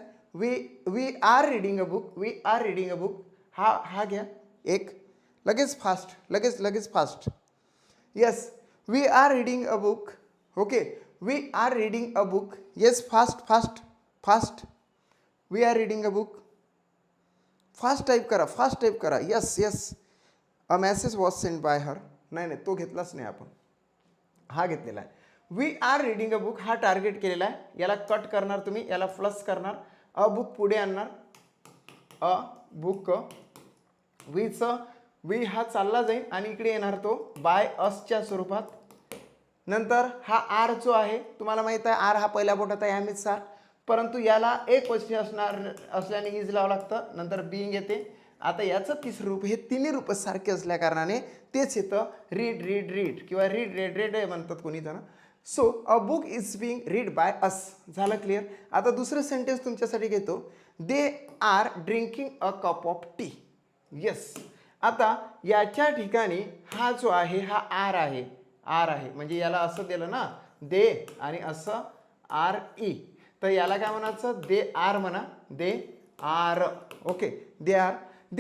We are reading a book. We are reading a book. हा घ्या एक. लगेच फास्ट, लगेच fast. Yes, we are reading a book. Okay, we are reading a book. Yes, fast. We are reading a book. Fast type करा. Yes. A message was send by her. नाही, तो घेतलाच नाही आपण, हा घेतलेला आहे. We are reading a book हा टार्गेट केलेला आहे. याला कट करणार तुम्ही, याला प्लस करणार. अ बुक पुढे आणणार. अ बुक. वी हा चालला जाईल आणि इकडे येणार तो बाय असच्या स्वरूपात. नंतर हा आर जो आहे तुम्हाला माहित आहे, आर हा पहिल्या बोटात आहे, ॲम इज आर. परंतु याला एक क्वेश्चन असल्याने इज लावं लागतं. नंतर बिंग येते. आता याचं तिसरं रूप, हे तिन्ही रूप सारखे असल्या कारणाने तेच येतं. रीड किंवा रीड म्हणतात कोणी जण. So a book is being read by us. झालं क्लिअर? आता दुसरं सेंटेन्स तुमच्यासाठी घेतो. दे are drinking a cup of tea. Yes. आता याच्या ठिकाणी हा जो आहे हा आर आहे. म्हणजे याला असं दिलं ना, दे आणि असं आर ई, तर याला काय म्हणायचं, दे आर म्हणा. They are. Okay, they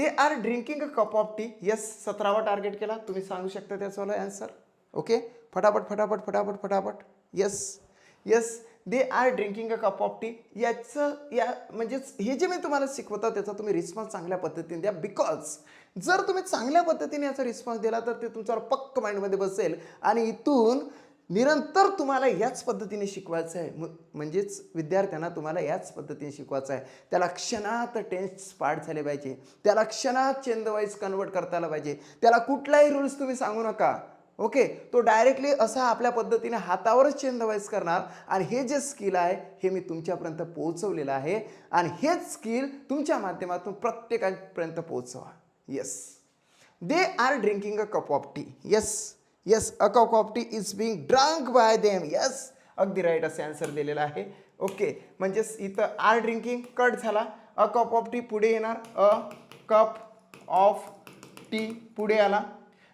are drinking a cup of tea. Yes, 17वा टार्गेट केला. तुम्ही सांगू शकता त्याचं आन्सर. ओके, फटाफट. Yes, they are drinking a cup of tea. म्हणजेच हे जे मी तुम्हाला शिकवतो त्याचा तुम्ही रिस्पॉन्स चांगल्या पद्धतीने द्या. बिकॉज जर तुम्ही चांगल्या पद्धतीने याचा रिस्पॉन्स दिला तर ते तुमच्यावर पक्क माइंडमध्ये बसेल आणि इथून निरंतर तुम्हाला याच पद्धतीने शिकवायचं आहे. म्हणजेच विद्यार्थ्यांना तुम्हाला याच पद्धतीने शिकवायचं आहे. त्याला क्षणात टेन्स पाठ झाले पाहिजे, त्याला क्षणात चेंज वाईज कन्वर्ट करता आलं पाहिजे. त्याला कुठलाही रूल्स तुम्ही सांगू नका. ओके, तो डायरेक्टली असा आपल्या पद्धतीने हातावरच चेन दवाईज करणार आणि हे जे स्किल आहे हे मी तुमच्यापर्यंत पोहोचवलेलं आहे आणि हेच स्किल तुमच्या माध्यमातून प्रत्येकापर्यंत पोहोचवा. Yes, they are drinking a cup of tea. Yes yes, a cup of tea is being drunk by them. Yes, अगदी राईट असे आन्सर दिलेला आहे. ओके, म्हणजेच इथं आर ड्रिंकिंग कट झाला, अ कप ऑफ टी पुढे येणार, अ कप ऑफ टी पुढे आला,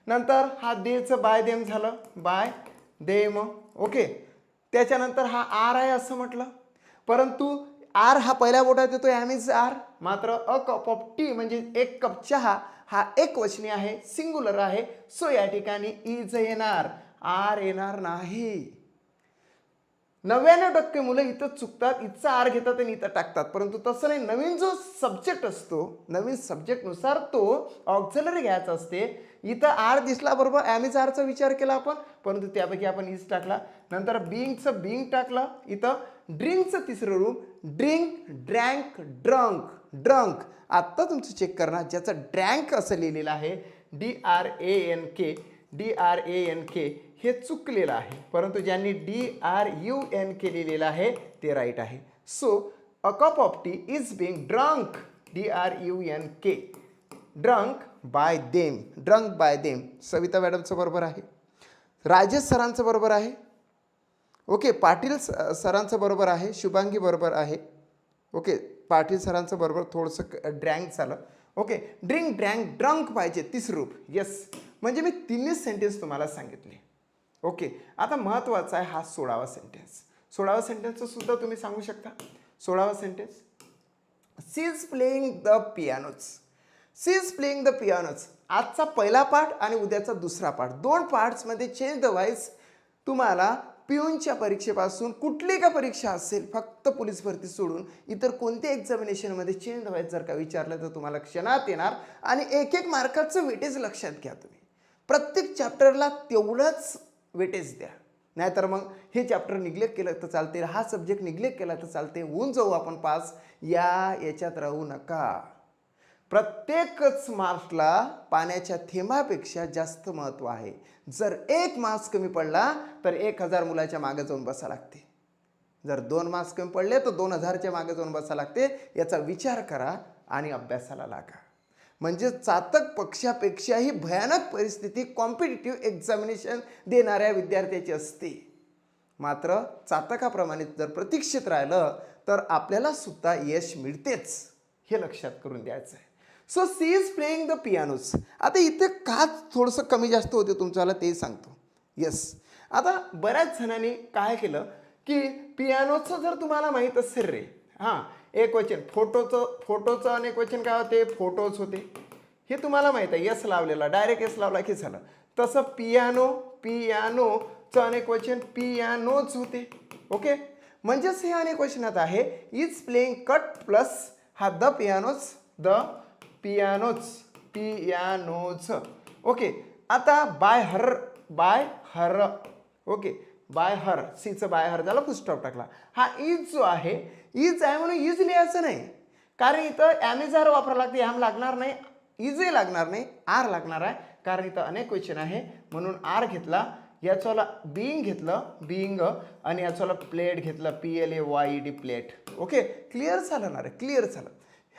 नंतर हा देचं बाय देम झालं, बाय देम. ओके, त्याच्यानंतर हा आर आहे असं म्हटलं, परंतु आर हा पहिल्या बोटात येतो, एम इज आर. मात्र अ कप ऑफ टी म्हणजे एक कप चहा हा एक वचनी आहे, सिंग्युलर आहे, सो या ठिकाणी इज येणार, आर येणार नाही. 99% मुलं इथं चुकतात, इथचा आर घेतात आणि इथं टाकतात, परंतु तसं नाही. नवीन जो सब्जेक्ट असतो, नवीन सब्जेक्टनुसार तो ऑक्झिलरी घ्यायचा असते. इथं आर दिसला बरोबर, ॲमिज आरचा विचार केला आपण, परंतु त्यापैकी आपण इज टाकला. नंतर बिंगचं बिंग टाकलं, इथं ड्रिंकचं तिसरं रूप, ड्रिंक, ड्रँक, ड्रंक, ड्रंक. आत्ता तुमचं चेक करणार, ज्याचं ड्रँक असं लिहिलेलं आहे, DRANK, DRANK हे चुकलेलं आहे, परंतु ज्यांनी DRUNK लिहिलेलं आहे ते राईट आहे. So a cup of tea is being drunk, DRUNK, drunk by them, drunk by them. Savita मॅडमचं बरोबर आहे, राजेश सरांचं बरोबर आहे, ओके, पाटील सरांचं बरोबर आहे, शुभांगी बरोबर आहे. ओके, पाटील सरांचं बरोबर, थोडंसं ड्रँक झालं. ओके, ड्रिंक, ड्रँक, ड्रंक पाहिजे तिसरं रूप. येस, म्हणजे मी तिन्ही सेंटेन्स तुम्हाला सांगितले. ओके, आता महत्त्वाचा आहे हा 16वा सेंटेन्स. 16वा सेंटेन्सचं सुद्धा तुम्ही सांगू शकता. 16वा sentence, she is playing the pianos. She is playing the pianos. आजचा पहिला पार्ट आणि उद्याचा दुसरा पार्ट, दोन पार्ट्समध्ये चेंज द व्हाईस तुम्हाला पियूनच्या परीक्षेपासून कुठली का परीक्षा असेल, फक्त पोलीस भरती सोडून इतर कोणत्या एक्झामिनेशनमध्ये चेंज द व्हाईस जर का विचारलं तर तुम्हाला क्षणात येणार. आणि एक एक मार्काचं वेटेज लक्षात घ्या तुम्ही. प्रत्येक चॅप्टरला तेवढंच वेटेज द्या, नाहीतर मग हे चॅप्टर निग्लेक्ट केलं तर चालते, हा सब्जेक्ट निग्लेक्ट केला तर चालते, होऊन जाऊ आपण पास, याच्यात राहू नका. प्रत्येकच मार्क्सला पाण्याच्या थेंबापेक्षा जास्त महत्त्व आहे. जर एक मार्क्स कमी पडला तर 1000 मुलाच्या मागे जाऊन बसा लागते, जर 2 मार्क्स कमी पडले तर 2000च्या मागे जाऊन बसा लागते. याचा विचार करा आणि अभ्यासाला लागा. म्हणजे चातक पक्षापेक्षाही भयानक परिस्थिती कॉम्पिटिटिव्ह एक्झामिनेशन देणाऱ्या विद्यार्थ्याची असते. मात्र चातकाप्रमाणे जर प्रतीक्षित राहिलं तर आपल्याला सुद्धा यश मिळतेच, हे लक्षात करून द्यायचं आहे. So she is playing the pianos. आता इथे का थोडंसं कमी जास्त होते तुमच्याला ते सांगतो. येस, आता बऱ्याच जणांनी काय केलं की पियानोचं जर तुम्हाला माहीत असेल रे, हां, एक वचन, फोटोचं अनेक वचन काय होते, फोटोज होते, हे तुम्हाला माहीत आहे. यस लावलेला, डायरेक्ट यस लावला की झालं. तसं पियानोचं अनेक वचन पियानोज होते. ओके, म्हणजेच हे अनेक वचनात आहे. इज प्लेइंग कट प्लस हा द पियानोज. ओके, आता बाय हर. ओके, बाय हर, सीचं बाय हर झालं, फुल स्टॉप टाकला. हा इज जो आहे, इज आहे म्हणून इज लिहायचं नाही, कारण इथं ॲमिज आर वापरावं लागते, ॲम लागणार नाही, इजही लागणार नाही, आर लागणार आहे, कारण इथं अनेक क्वेश्चन आहे म्हणून आर घेतला. याच्याला बिंग घेतलं, बिंग, आणि याच्याला प्लेट घेतलं, PLAYED, प्लेट. ओके, क्लिअर झालं ना रे, क्लिअर झालं.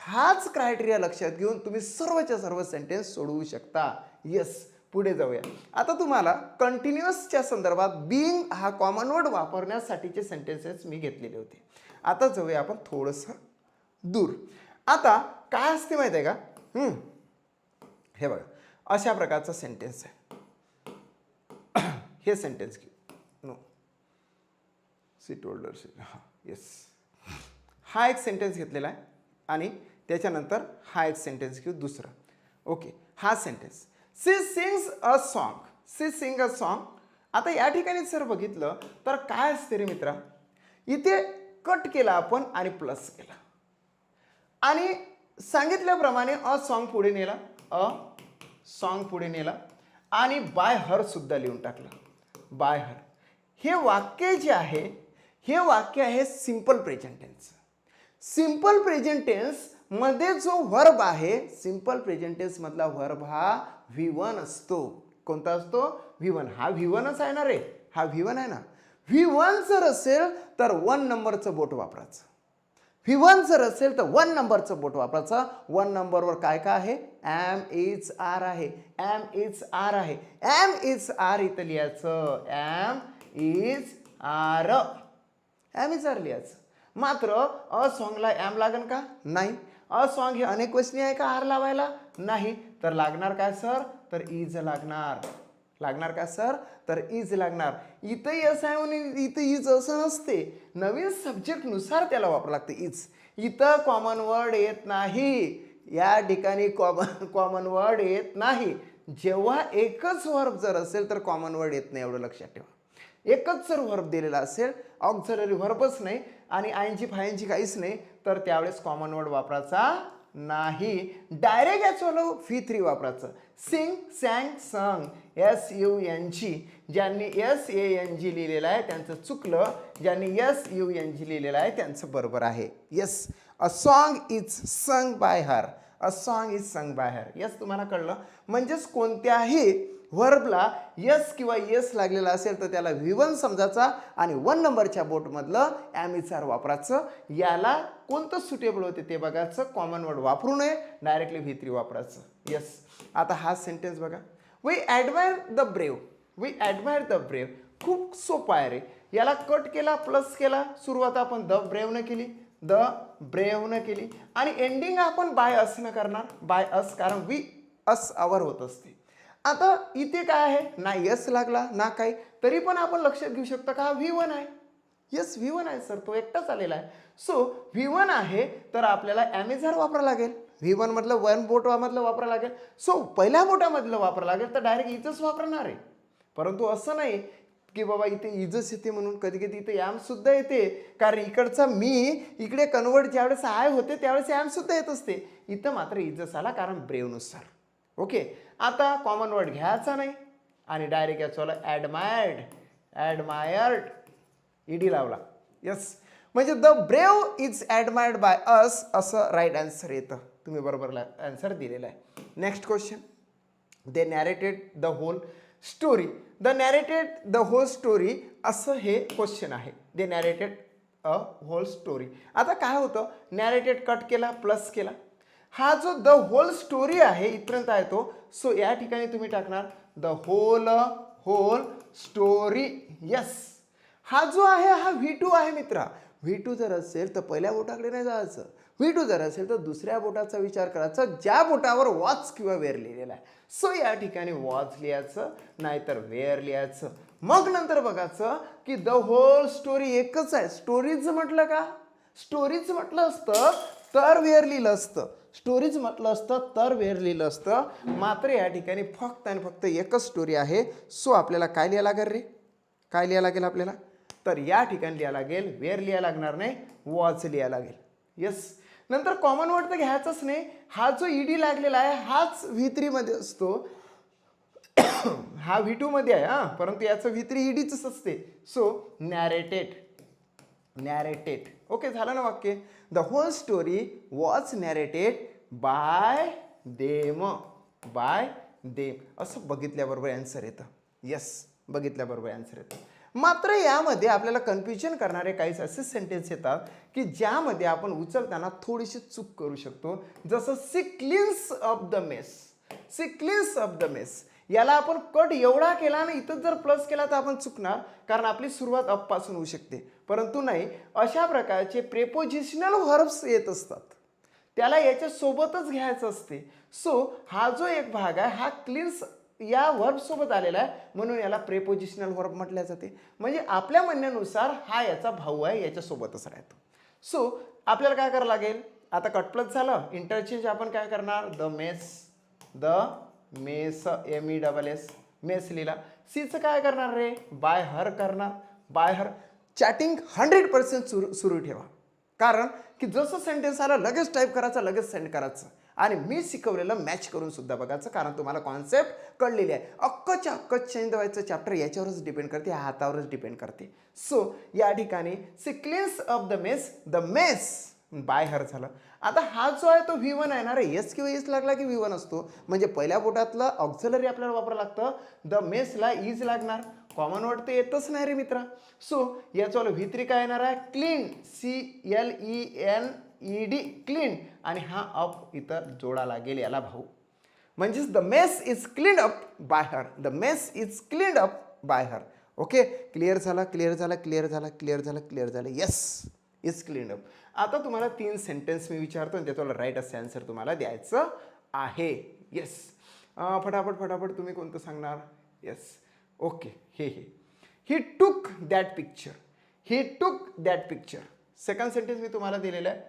हाच क्रायटेरिया लक्षात घेऊन तुम्ही सर्वच्या सर्व सेंटेन्स सोडवू शकता. येस, पुढे जाऊया. आता तुम्हाला कंटिन्युअसच्या संदर्भात बिंग हा कॉमन वर्ड वापरण्यासाठीचे सेंटेन्सेस मी घेतलेले होते. आता जाऊया आपण थोडंसं दूर. आता काय असते माहिती आहे का, हे बघा, अशा प्रकारचा सेंटेन्स आहे. हे सेंटेन्स घेऊ, नो सीट होल्डर सीट, हां, येस, हा एक सेंटेन्स घेतलेला आहे आणि त्याच्यानंतर हा एक सेंटेन्स घेऊ दुसरा. ओके, हा sentence, she sings a song, she sing a song. आता या ठिकाणी जर बघितलं तर काय असते रे मित्रा, इथे कट केला आपण आणि प्लस केला आणि सांगितल्याप्रमाणे अ सॉन्ग पुढे नेला, अ सॉन्ग पुढे नेला आणि बाय हर सुद्धा लिहून टाकलं, बाय हर. हे वाक्य जे आहे, हे वाक्य आहे simple present tense. Simple present tense मध्ये जो व्हर्ब आहे, सिंपल प्रेझेंट टेन्स मधला व्हर्ब हा V1 असतो. कोणता असतो V1. हा V1च आहे ना रे, हा V1 आहे ना. V1 जर असेल तर 1 नंबरचं बोट वापरायचं. V1 जर असेल तर 1 नंबरचं बोट वापरायचं. 1 नंबरवर काय काय आहे, एम इज आर आहे, एम इज आर आहे, एम इज आर इथं लिहायचं, am is are, am is are लिहायचं. मात्र अ सॉंगला एम लागेल का, नाही. अ सॉंग हे अनेक वचनी आहे का आर लावायला, नाही. तर लागणार काय सर, तर इज लागणार. लागणार का सर, तर इज लागणार. इथं यस आहे म्हणून इथं इज असं नसते, नवीन सब्जेक्टनुसार त्याला वापरावं लागते इज. इथं कॉमन वर्ड येत नाही, या ठिकाणी कॉमन वर्ड येत नाही. जेव्हा एकच वर्ब जर असेल तर कॉमन वर्ड येत नाही, एवढं लक्षात ठेवा. एकच जर वर्ब दिलेला असेल, ऑक्झिलरी व्हर्बच नाही आणि आयएनजी फायएनजी काहीच नाही, तर त्यावेळेस कॉमन वर्ड वापरायचा नाही. डायरेक्ट याचं V3 वापरायचं. सिंग, सॅंग, संग, SUNG. ज्यांनी SANG लिहिलेलं आहे त्यांचं चुकलं, ज्यांनी SUNG लिहिलेलं आहे त्यांचं बरोबर आहे. Yes, a song is sung by her, a song is sung by her. Yes, तुम्हाला कळलं. म्हणजेच कोणत्याही व्हर्बला यस किंवा येस लागलेला असेल तर त्याला V1 समजायचा आणि 1 नंबरच्या बोटमधलं एम इज आर वापरायचं. याला कोणतं सुटेबल होते ते बघायचं, कॉमन वर्ड वापरू नये, डायरेक्टली V3 वापरायचं. येस, आता हा सेंटेन्स बघा, we admire the brave, we admire the brave. खूप सोपा आहे रे. याला कट केला, प्लस केला, सुरुवात आपण द ब्रेवनं केली, द ब्रेवनं केली आणि एंडिंग आपण बाय असनं करणार, बाय अस, कारण वी अस आवर होत असते. आता इथे काय आहे, ना यस लागला ना काही, तरी पण आपण लक्षात घेऊ शकतो का हा V1 आहे. यस, V1 आहे सर, तो एकटाच आलेला आहे. सो V1 आहे तर आपल्याला एम इज आर वापरावं लागेल. V1 मधलं 1 बोटामधलं वापरावं लागेल. सो पहिल्या बोटामधलं वापरावं लागेल तर डायरेक्ट इथंच वापरणार आहे. परंतु असं नाही की बाबा इथे इजच येते म्हणून, कधी कधी इथे ॲम सुद्धा येते, कारण इकडचा मी इकडे कन्वर्ट ज्यावेळेस आय होते त्यावेळेस ॲम सुद्धा येत असते. इथं मात्र इजच आला कारण ब्रेवनुसार. ओके, आता कॉमन वर्ड घ्यायचा नाही आणि डायरेक्ट याचं ॲडमायर्ड, ॲडमायर्ड, ईडी लावला. यस, म्हणजे the brave is admired by us, असं राईट आन्सर येतं. तुम्ही बरोबर आन्सर दिलेला आहे. Next question, they narrated the whole story, the narrated the whole story असं हे क्वेश्चन आहे. They narrated a whole story. आता काय होतं, नॅरेटेड कट केला, प्लस केला, हा जो द होल स्टोरी आहे इथपर्यंत आहे तो. सो या ठिकाणी तुम्ही टाकणार द होल स्टोरी. यस, हा जो आहे हा V2 आहे मित्रा. V2 जर असेल तर पहिल्या बोटाकडे नाही जायचं. V2 जर असेल तर दुसऱ्या बोटाचा विचार करायचा ज्या बोटावर वॉच किंवा वेअर लिहिलेला आहे. सो या ठिकाणी वॉच लिहायचं, नाहीतर वेअर लिहायचं. मग नंतर बघायचं की द होल स्टोरी एकच आहे. स्टोरीज म्हटलं का, स्टोरीज म्हटलं असतं तर वेअर लिहिलं असतं, स्टोरीज म्हटलं असतं तर वेअर लिहिलं असतं. मात्र या ठिकाणी फक्त आणि फक्त एकच स्टोरी आहे. सो आपल्याला काय लिहायला लागेल रे, काय लिहायला लागेल आपल्याला, तर या ठिकाणी लिहायला लागेल, वेअर लिहायला लागणार नाही, वॉच लिहायला लागेल. येस, नंतर कॉमन वर्ड तर घ्यायचाच नाही. हा जो ईडी लागलेला आहे हाच V3 मध्ये असतो, हा V2 मध्ये आहे हा, परंतु याचं V3 ईडीच असते. सो नॅरेटेड, नॅरेटेड. ओके, झालं ना वाक्य. The whole story was narrated by them, by them. असं बघितल्याबरोबर आन्सर येतं. यस, बघितल्याबरोबर आन्सर येतं. मात्र यामध्ये आपल्याला कन्फ्युजन करणारे काही असे सेंटेन्स येतात की ज्यामध्ये आपण उचलताना थोडीशी चूक करू शकतो. जसं she cleans off the mess, she cleans off the mess. याला आपण कट एवढा केला आणि इथं जर प्लस केला तर आपण चुकणार, कारण आपली सुरुवात अप पासून होऊ शकते. परंतु नाही, अशा प्रकारचे प्रेपोजिशनल व्हर्ब्स येत असतात, त्याला याच्या सोबतच घ्यायचं असते. सो हा जो एक भाग आहे हा क्लीन्स या वर्ब सोबत आलेला आहे, म्हणून याला प्रेपोजिशनल वर्ब म्हटले जाते. म्हणजे आपल्या म्हणण्यानुसार हा याचा भाऊ आहे, याच्या सोबतच राहतो. सो आपल्याला काय करावं लागेल, आता कट प्लस झालं, इंटरचेंज आपण काय करणार, the mess, the mess, MESS, mess लिहिला. सीचं काय करणार रे, बाय हर करणार, बाय हर. चॅटिंग 100% सुरू ठेवा, कारण की जसं सेंटेन्स आला लगेच टाईप करायचं, लगेच सेंड करायचं. आणि मी शिकवलेलं मॅच करून सुद्धा बघायचं, कारण तुम्हाला कॉन्सेप्ट कळलेली आहे. अक्कच्या अक्क चेंज व्हायचं चॅप्टर याच्यावरच डिपेंड करते, हातावरच डिपेंड करते. सो या ठिकाणी sequence of the mess, the mess bye हर झालं. आता हा जो आहे तो V1 आहे ना रे, एस किंवा एस लागला की V1 असतो. म्हणजे पहिल्या बोटातलं ऑक्झिलरी आपल्याला वापरावं लागतं. द मेसला इज लागणार, कॉमन वर्ड तर येतच नाही रे मित्रा. सो याचं V3 काय येणार आहे, क्लीन, CLENED, क्लीन, आणि हा अप इथं जोडा लागेल याला भाऊ. म्हणजेच the mess is clean up by her, the mess is clean up by her. Okay, clear झाला, क्लिअर झाला, क्लिअर झाला, क्लिअर झाला, क्लिअर झालं. Yes, is clean up. आता तुम्हाला 3 सेंटेन्स मी विचारतो आणि त्याच्यावर राईट असं आन्सर तुम्हाला द्यायचं आहे. येस, फटाफट फटाफट तुम्ही कोणतं सांगणार. येस, ओके, हे ही took that picture, he took that picture. Second sentence मी तुम्हाला दिलेलं आहे,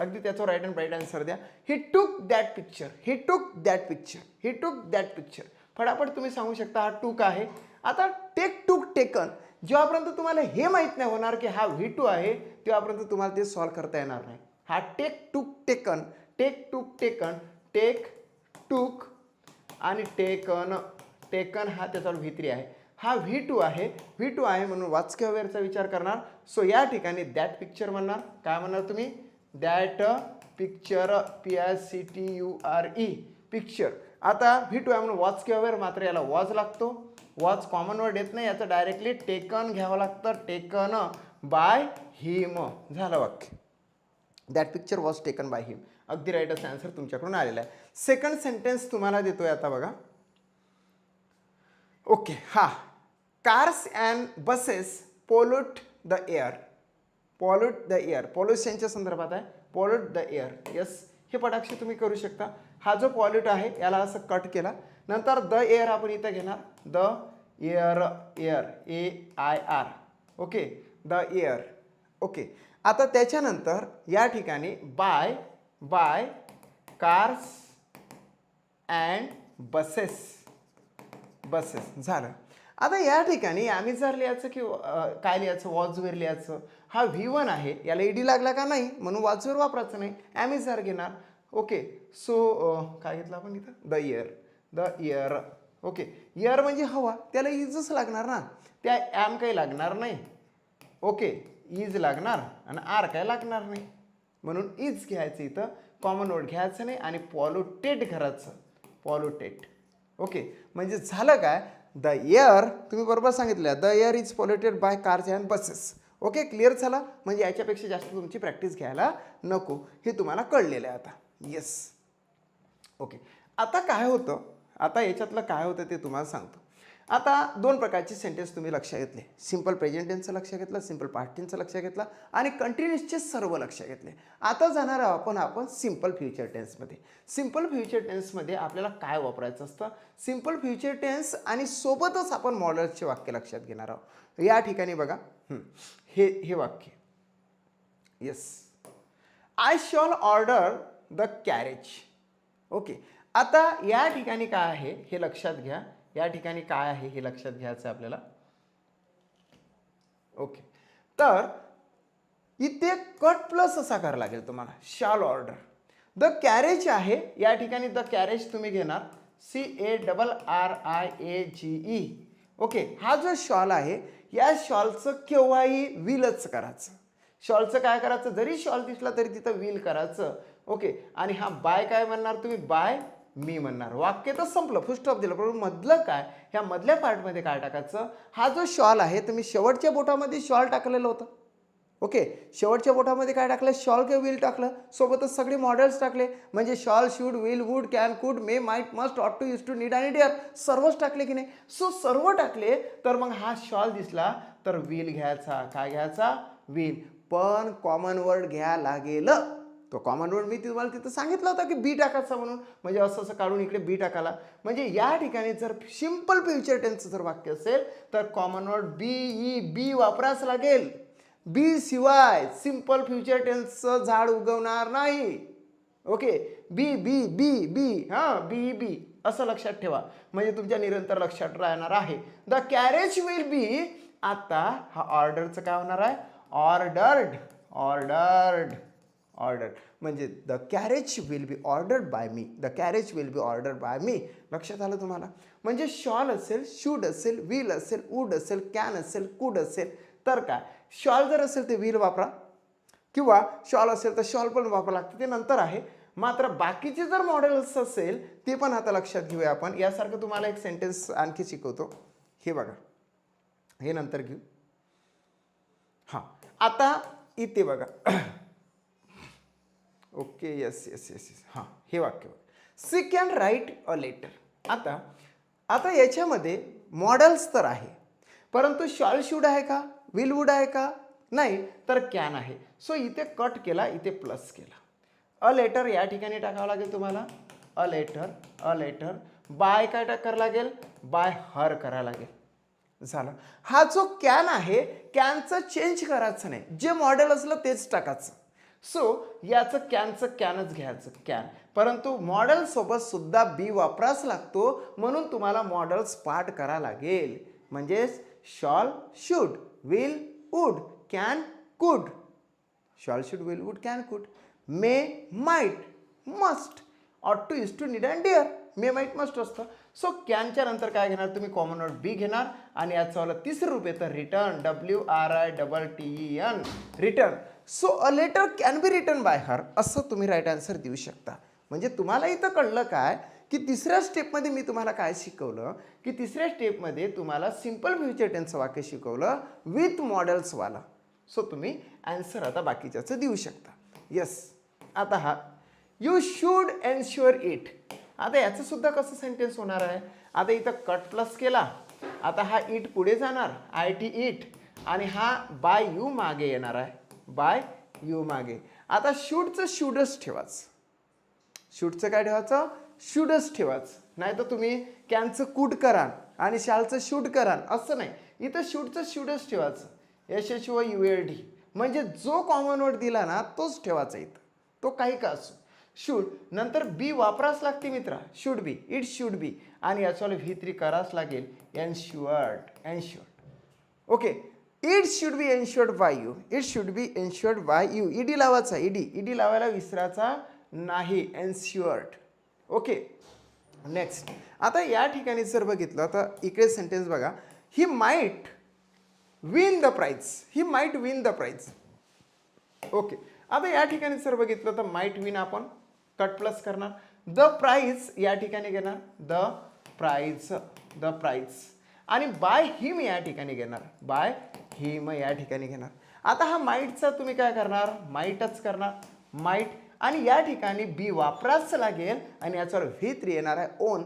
अगदी त्याचं राईट अँड राईट आन्सर द्या. ही took that picture, he took that picture, he took that picture. फटाफट तुम्ही सांगू शकता हा टूक आहे. आता टेक टूक टेकन, जेव्हापर्यंत तुम्हाला हे माहीत नाही होणार की हा V2 आहे तेव्हापर्यंत तुम्हाला ते सॉल्व करता येणार नाही. हा टेक टूक टेकन, टेक टूक टेकन, टेक टूक आणि टेकन, टेकन हा त्याचा V3 आहे. हा V2 आहे, V2 आहे म्हणून वाचक्य अवेअरचा विचार करणार. सो या ठिकाणी दॅट पिक्चर म्हणणार. काय म्हणणार तुम्ही, दॅट पिक्चर, PICTURE, पिक्चर. आता V2 आहे म्हणून वाचक्य अवेअर, मात्र याला वॉज लागतो. वॉज कॉमन वर्ड येत नाही, याचं डायरेक्टली टेकन घ्यावं लागतं, टेकन बाय हिम. झालं वाक्य, that picture was taken by him. अगदी राईट असं आन्सर तुमच्याकडून आलेला आहे. सेकंड सेंटेन्स तुम्हाला देतोय आता बघा. ओके, हा, cars and buses pollute the air, pollute the air, पॉल्युशनच्या संदर्भात आहे, पॉल्यूट द एअर. येस, हे पटाक्षी तुम्ही करू शकता. हा जो पॉल्यूट आहे याला असं कट केला, नंतर द एअर आपण इथं घेणार, the air, air, AIR. Okay, the air. Okay, आता त्याच्यानंतर या ठिकाणी by, by cars and buses, buses झालं. आता या ठिकाणी आम्ही जर लिहायचं की काय लिहायचं, वॉजवेअर लिहायचं. हा V1 आहे, याला ED लागला का नाही म्हणून वॉजवेअर वापरायचं नाही, ॲमिझर घेणार. ओके, सो काय घेतलं आपण इथं, the year, the year. Okay, year म्हणजे हवा, त्याला इजच लागणार ना, त्या ॲम काही लागणार नाही. ओके, इज लागणार आणि आर काय लागणार नाही, म्हणून इज घ्यायचं इथं, कॉमन वर्ड घ्यायचं नाही आणि पॉल्युटेट करायचं, पॉल्युटेट. ओके, म्हणजे झालं काय, द एअर, तुम्ही बरोबर सांगितलं, the air is polluted by cars and buses. Okay, clear झाला. म्हणजे याच्यापेक्षा जास्त तुमची प्रॅक्टिस घ्यायला नको, हे तुम्हाला कळलेलं आहे आता. Yes, okay. आता काय होतं, आता याच्यातलं काय होतं ते तुम्हाला सांगतो. आता 2 प्रकारचे सेंटेन्स तुम्ही लक्षात घेतले, सिंपल प्रेझेंट टेन्सचं लक्ष घेतलं, सिंपल पास्ट टेन्सचं लक्ष घेतलं आणि कंटिन्युअसचे सर्व लक्ष घेतले. आता जाणार आहोत आपण सिंपल फ्युचर टेन्समध्ये. सिंपल फ्युचर टेन्समध्ये आपल्याला काय वापरायचं असतं, सिंपल फ्युचर टेन्स आणि सोबतच आपण मॉडल्सचे वाक्य लक्षात घेणार आहोत. या ठिकाणी बघा, हे वाक्य, yes, I shall order the carriage. Okay, आता या ठिकाणी काय आहे हे लक्षात घ्या, या ठिकाणी काय आहे हे लक्षात घ्यायचं आहे आपल्याला. ओके, तर इथे कट प्लस असा करावा लागेल तुम्हाला, शॉल ऑर्डर द कॅरेज आहे, या ठिकाणी द कॅरेज तुम्ही घेणार, CARRIAGE. ओके, हा जो शॉल आहे या शॉलचं केव्हाही विलच करायचं. शॉलचं काय करायचं, जरी शॉल दिसला तरी तिथं विल करायचं. ओके, आणि हा बाय काय म्हणणार तुम्ही, बाय मी म्हणणार. वाक्य तर संपलं, फुल स्टॉप दिलं. पण मधलं काय, ह्या मधल्या पार्टमध्ये काय टाकायचं, हा जो शॉल आहे तुम्ही शेवटच्या बोटामध्ये शॉल टाकलेलं होतं. ओके, शेवटच्या बोटामध्ये काय टाकलं, शॉल किंवा विल टाकलं, सोबतच सगळे मॉडेल्स टाकले. म्हणजे shall, should, will, would, can, could, may, might, must, ought to, used to, need आणि डिअर, सर्वच टाकले की नाही. सो सर्व टाकले तर मग हा शॉल दिसला तर विल घ्यायचा. काय घ्यायचा, विल. पण कॉमन वर्ड घ्या लागेल. तो कॉमन वर्ड मी तुम्हाला तिथं सांगितलं होतं की बी टाकायचा म्हणून, म्हणजे असं असं काढून इकडे बी टाकायला. म्हणजे या ठिकाणी जर सिंपल फ्युचर टेन्सचं जर वाक्य असेल तर कॉमन वर्ड बी वापराच लागेल. बी शिवाय सिंपल फ्युचर टेन्सचं झाड उगवणार नाही. ओके, बी बी बी बी, हां, बी असं लक्षात ठेवा, म्हणजे तुमच्या निरंतर लक्षात राहणार आहे. द कॅरेज विल बी, आता हा ऑर्डरचं काय होणार आहे, ऑर्डर्ड, ऑर्डर्ड, ऑर्डर. म्हणजे the carriage will be ordered by me, the carriage will be ordered by me. लक्षात आलं तुम्हाला. म्हणजे शॉल असेल, शूड असेल, विल असेल, वूड असेल, कॅन असेल, कुड असेल, तर काय, शॉल जर असेल ते विल वापरा, किंवा शॉल असेल तर शॉल पण वापरावं लागतं, ते नंतर आहे. मात्र बाकीचे जर मॉडेल्स असेल ते पण आता लक्षात घेऊया आपण. यासारखं तुम्हाला एक सेंटेन्स आणखी शिकवतो, हे बघा, हे नंतर घेऊ. हां, आता इथे बघा. Okay, yes yes yes yes, हां, हे वाक्य बघा, she can write a letter. आता आता याच्यामध्ये मॉडेल्स तर आहे, परंतु शॉल शूड आहे का, विल वूड आहे का, नाही तर कॅन आहे. सो इथे कट केला, इथे प्लस केला. अ लेटर या ठिकाणी टाकावं लागेल तुम्हाला. अ लेटर बाय काय टाकावं लागेल, बाय हर करावं लागेल. झालं. हा जो कॅन आहे, कॅनचं चेंज करायचं नाही, जे मॉडेल असलं तेच टाकायचं. सो याचं कॅनच घ्यायचं, कॅन. परंतु मॉडेल सोबत सुद्धा बी वापराच लागतो, म्हणून तुम्हाला मॉडेल्स पाठ करा लागेल. म्हणजेच shall should, will would, can could. Shall should will would can could. May might must, ought to is to need and dare. May might must असतं. सो कॅनच्या नंतर काय घेणार तुम्ही, कॉमन वर्ड बी घेणार. आणि याचं वाला तिसरं रूप येतं return, WRITTEN, return. So a letter can be return bye हर, असं तुम्ही राईट आन्सर देऊ शकता. म्हणजे तुम्हाला इथं कळलं काय की तिसऱ्या स्टेपमध्ये मी तुम्हाला काय शिकवलं, की तिसऱ्या स्टेपमध्ये तुम्हाला सिंपल फ्युचर टेन्सचं वाक्य शिकवलं विथ मॉडेल्सवाला. सो तुम्ही आन्सर आता बाकीच्याचं देऊ शकता. येस. आता हा यू शूड एन्श्युअर इट. आता याचं सुद्धा कसं सेंटेन्स होणार आहे. आता इथं कट प्लस केला, आता हा इट पुढे जाणार, IT इट, आणि हा बाय यू मागे येणार आहे, बाय यू मागे. आता शूडचं शूडच ठेवायचं. शूडचं काय ठेवायचं, शूडच ठेवायचं. नाही तर तुम्ही कॅनचं कुड कराल आणि शालचं शूड कराल, असं नाही. इथं शूडचं शूडच ठेवायचं, SHUD. म्हणजे जो कॉमन वर्ड दिला ना तोच ठेवायचा इथं, तो काही का असो. शूड नंतर बी वापराच लागते मित्रा, should be, it should be, आणि याच्यावर V3 करावंच लागेल, ensured. Okay, it should be ensured by you, it should be ensured by you. ED लावायचा, ईडी लावायला विसरायचा नाही, एन्श्युअर्ड. Okay, next. आता या ठिकाणी जर बघितलं तर इकडे सेंटेन्स बघा, he might win the prize, he might win the prize. Okay, आता या ठिकाणी जर बघितलं तर माइट विन आपण कट प्लस करणार, द प्राइज या ठिकाणी घेणार, द प्राइज, आणि बाय हिम या ठिकाणी घेणार, बाय हिम या ठिकाणी घेणार. आता हा माइटचा तुम्ही काय करणार, माइटच करणार, माइट, आणि या ठिकाणी बी वापराच लागेल, आणि याच्यावर V3 येणार आहे, ओन.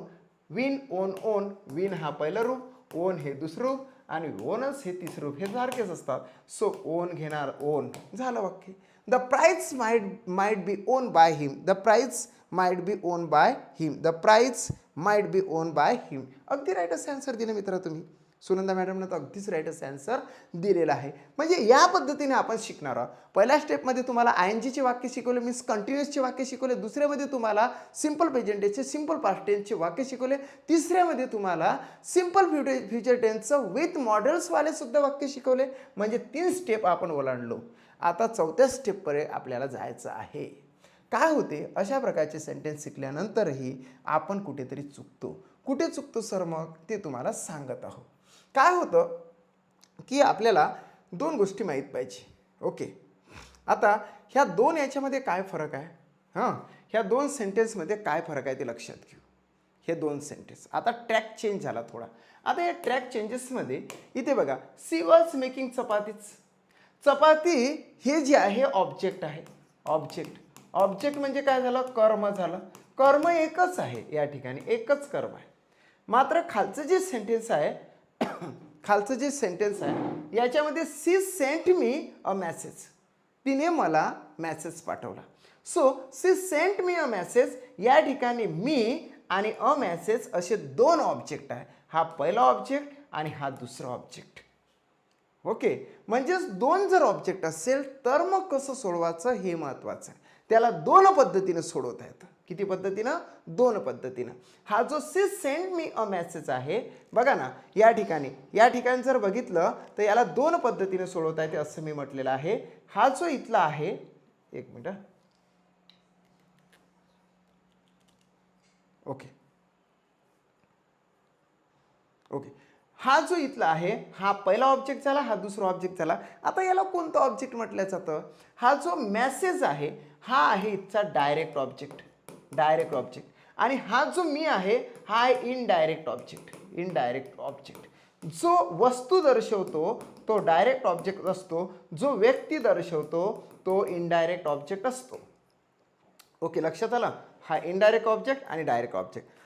विन, ओन, विन हा पहिलं रूप, ओन हे दुसरं रूप, आणि ओनच हे तिसरं रूप, हे सारखेच असतात. सो ओन घेणार, ओन. झालं वाक्य. The prize might be won by him, the prize might be won by him, the prize might be won by him. अगदी राईटच आन्सर दिलं मित्र तुम्ही. सुनंदा मॅडमनं तर अगदीच राईटच आन्सर दिलेला आहे. म्हणजे या पद्धतीने आपण शिकणार आहोत. पहिल्या स्टेपमध्ये तुम्हाला INGचे वाक्य शिकवले, मीन्स कंटिन्युअसचे वाक्य शिकवले. दुसऱ्यामध्ये तुम्हाला सिंपल प्रेझेंट टेन्सचे, सिंपल पास्ट टेन्सचे वाक्य शिकवले. तिसऱ्यामध्ये तुम्हाला सिंपल फ्युचर टेन्सचं विथ मॉडेल्सवाले सुद्धा वाक्य शिकवले. म्हणजे 3 स्टेप आपण ओलांडलो. आता 4थ्या स्टेपपर्यंत आपल्याला जायचं आहे. काय होते, अशा प्रकारचे सेंटेन्स शिकल्यानंतरही आपण कुठेतरी चुकतो. कुठे चुकतो सर मग, ते तुम्हाला सांगत आहोत. काय होतं की आपल्याला 2 गोष्टी माहीत पाहिजे. ओके, आता ह्या 2 याच्यामध्ये काय फरक आहे, हां, ह्या 2 सेंटेन्समध्ये काय फरक आहे ते लक्षात घेऊ. हे 2 सेंटेन्स, आता ट्रॅक चेंज झाला थोडा. आता या ट्रॅक चेंजेसमध्ये इथे बघा, सी वॉज मेकिंग चपाती हे जे आहे ऑब्जेक्ट आहे. ऑब्जेक्ट म्हणजे काय झालं, कर्म झालं. कर्म एकच आहे या ठिकाणी, एकच कर्म आहे. मात्र खालचं जे सेंटेन्स आहे याच्यामध्ये she sent me a message, तिने मला मेसेज पाठवला. So she sent me a message, या ठिकाणी मी आणि अ मेसेज असे 2 ऑब्जेक्ट आहे. हा पहिला ऑब्जेक्ट आणि हा दुसरा ऑब्जेक्ट. ओके, म्हणजेच 2 जर ऑब्जेक्ट असेल तर मग कसं सोडवायचं हे महत्त्वाचं आहे. त्याला 2 पद्धतीनं सोडवता येतं. किती पद्धतीनं, 2 पद्धतीनं. हा जो she send me a message आहे बघा ना, या ठिकाणी जर बघितलं तर याला 2 पद्धतीने सोडवता येते असं मी म्हटलेलं आहे. हा जो इथला आहे, एक मिनिट, ओके, हा जो इथला आहे हा पहिला ऑब्जेक्ट झाला, हा दुसरा ऑब्जेक्ट झाला. आता याला कोणतं ऑब्जेक्ट म्हटलं जातं? हा जो मेसेज आहे हा आहे इथचा डायरेक्ट ऑब्जेक्ट, डायरेक्ट ऑब्जेक्ट. आणि हा जो मी आहे हा आहे इनडायरेक्ट ऑब्जेक्ट, इनडायरेक्ट ऑब्जेक्ट. जो वस्तू दर्शवतो तो डायरेक्ट ऑब्जेक्ट असतो, जो व्यक्ती दर्शवतो तो इनडायरेक्ट ऑब्जेक्ट असतो. ओके, लक्षात आलं? हा इनडायरेक्ट ऑब्जेक्ट आणि डायरेक्ट ऑब्जेक्ट